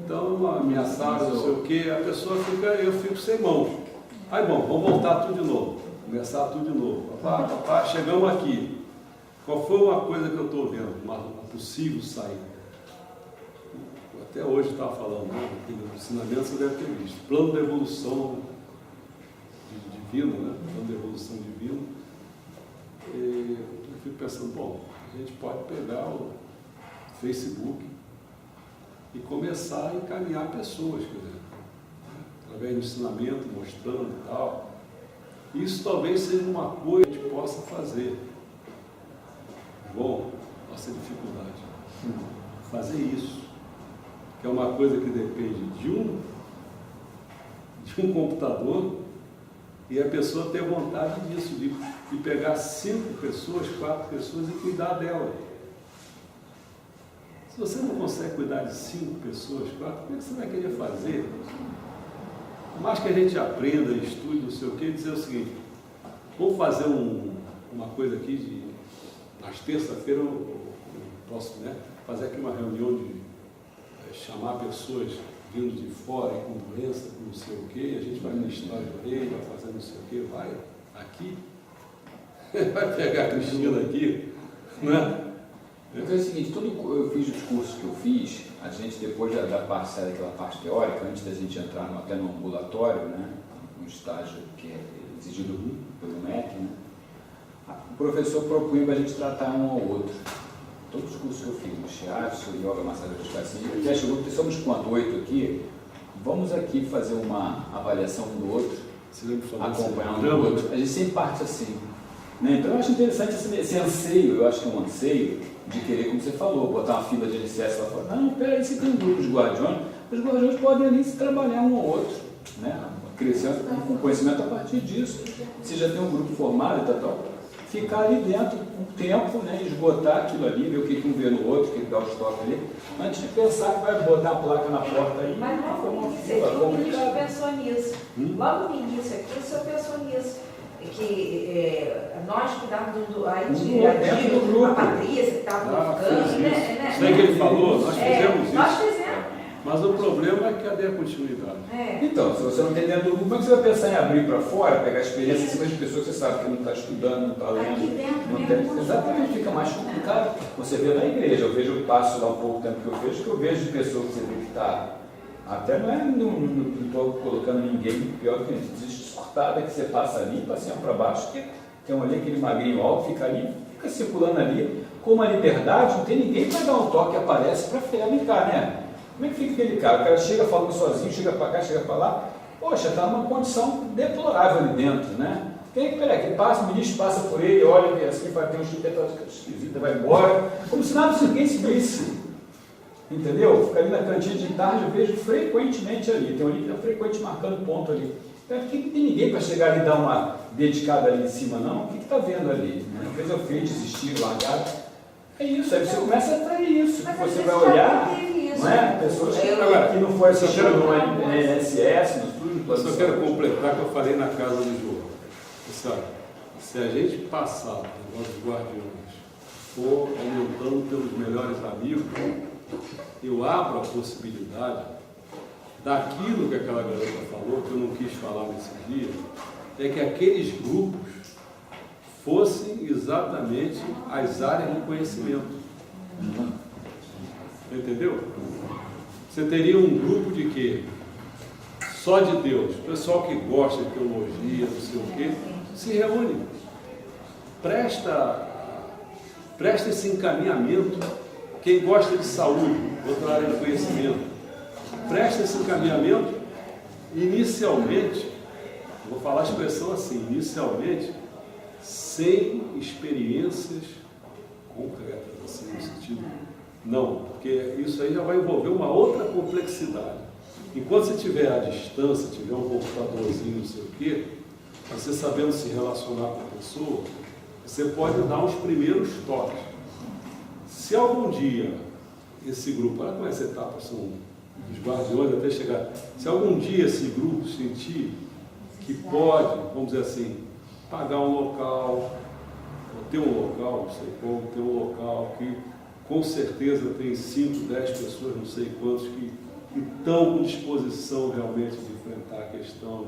Speaker 1: Então, ameaçaram, não sei o quê, a pessoa fica, eu fico sem mão. Aí, bom, vamos voltar tudo de novo. Começar tudo de novo. Papá, chegamos aqui. Qual foi uma coisa que eu estou vendo? Uma possível saída. Até hoje estava falando, né? No ensinamento você deve ter visto. Plano de evolução divino, né? Plano de evolução divino. E eu fico pensando, bom, a gente pode pegar o Facebook e começar a encaminhar pessoas, quer dizer, através do ensinamento, mostrando e tal. Isso talvez seja uma coisa que a gente possa fazer. Bom, nossa dificuldade. Fazer isso, que é uma coisa que depende de um computador e a pessoa ter vontade disso, de pegar 5 pessoas, 4 pessoas e cuidar delas. Se você não consegue cuidar de 5 pessoas, 4, como é que você vai querer fazer? Por mais que a gente aprenda, estude, não sei o quê, dizer o seguinte, vamos fazer uma coisa aqui, às terça-feira eu posso fazer aqui uma reunião de chamar pessoas vindo de fora, com doença, com não sei o quê, a gente vai ministrar de orelha, vai fazer não sei o quê, vai aqui, vai pegar a Cristina aqui, né?
Speaker 10: Então é o seguinte, eu fiz os cursos que eu fiz, a gente depois da parte, daquela parte teórica, antes da gente entrar até no ambulatório, né, um estágio que é exigido pelo MEC, né, o professor propunha para a gente tratar um ao outro. Todos os cursos que eu fiz, no shiatsu, yoga, massagem de até chegou, somos quanto? 8 aqui, vamos aqui fazer uma avaliação um do outro, acompanhar um do outro, a gente sempre parte assim. Né? Então eu acho interessante esse anseio, eu acho que é um anseio de querer, como você falou, botar uma fila de alicerce lá fora. Não, peraí, você tem um grupo de guardiões, os guardiões podem ali se trabalhar um ao outro, né? Crescendo com conhecimento a partir disso. Você já tem um grupo formado e tal, ficar ali dentro um tempo, né? Esgotar aquilo ali, ver o que um vê no outro, o que dá o estoque ali, antes de pensar que vai botar a placa na porta aí.
Speaker 3: Mas logo no início, a gente pensou nisso. Logo no início aqui, o senhor pensou nisso. Que nós que estávamos a Patrícia que estava ficando, né?
Speaker 1: Isso aí que ele falou, nós fizemos isso.
Speaker 3: Nós fizemos
Speaker 1: Mas o problema é que cadê a continuidade?
Speaker 5: Então, se você não tem dentro do grupo, como é que você vai pensar em abrir para fora, pegar experiência em cima de pessoas que você sabe que não está estudando, não está lendo?
Speaker 6: Aqui dentro
Speaker 5: Não
Speaker 6: mesmo,
Speaker 5: tem, exatamente, fica mais complicado. Você vê na igreja, eu passo lá um pouco tempo que eu vejo de pessoas que você vê que está. Até não estou colocando ninguém pior do que isso. Descortada que você passa ali, passeando para baixo, que tem ali aquele magrinho alto, fica ali, fica circulando ali, com uma liberdade, não tem ninguém para dar um toque, aparece para frear, vem cá, né? Como é que fica aquele cara? O cara chega falando sozinho, chega para cá, chega para lá, poxa, está numa condição deplorável ali dentro, né? Tem que peraí, que passa, o ministro passa por ele, olha, vê assim, vai ter um chupeta esquisita, vai embora, como se nada, se ninguém se visse. Entendeu? Fica ali na cantina de tarde, eu vejo frequentemente ali, tem um ali que está frequente marcando ponto ali. Então, por que não tem ninguém para chegar ali e dar uma dedicada ali em cima, não? O que está vendo ali? Às vezes eu fiz, desistir, largar. É isso, aí você começa a atrair isso. Você vai olhar, não é? Pessoas que não foi assistindo no INSS, no estudo.
Speaker 1: Eu só quero completar o que eu falei na casa do João. Sabe, se a gente passar o negócio dos guardiões, for aumentando pelos melhores amigos, eu abro a possibilidade daquilo que aquela garota falou, que eu não quis falar nesse dia, é que aqueles grupos fossem exatamente as áreas de conhecimento. Entendeu? Você teria um grupo de quê? Só de Deus. O pessoal que gosta de teologia, não sei o quê, se reúne. Presta esse encaminhamento. Quem gosta de saúde, outra área de conhecimento, presta esse encaminhamento inicialmente, vou falar a expressão assim, inicialmente, sem experiências concretas, assim, no sentido, não, porque isso aí já vai envolver uma outra complexidade. Enquanto você estiver à distância, tiver um computadorzinho, não sei o quê, você sabendo se relacionar com a pessoa, você pode dar uns primeiros toques. Se algum dia esse grupo, olha como essa etapa são os guardiões até chegar, se algum dia esse grupo sentir que pode, vamos dizer assim, pagar um local, ou ter um local, não sei como, ter um local que com certeza tem 5, 10 pessoas, não sei quantos, que estão com disposição realmente de enfrentar a questão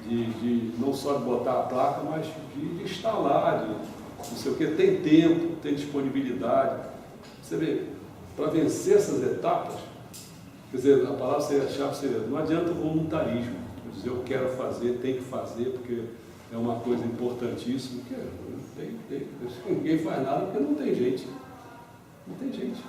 Speaker 1: de não só de botar a placa, mas de instalar, de não sei o que, tem tempo, tem disponibilidade. Você vê, para vencer essas etapas, quer dizer, a palavra chave seria, não adianta o voluntarismo, dizer eu quero fazer, tem que fazer, porque é uma coisa importantíssima, porque ninguém faz nada porque não tem gente. Não tem gente.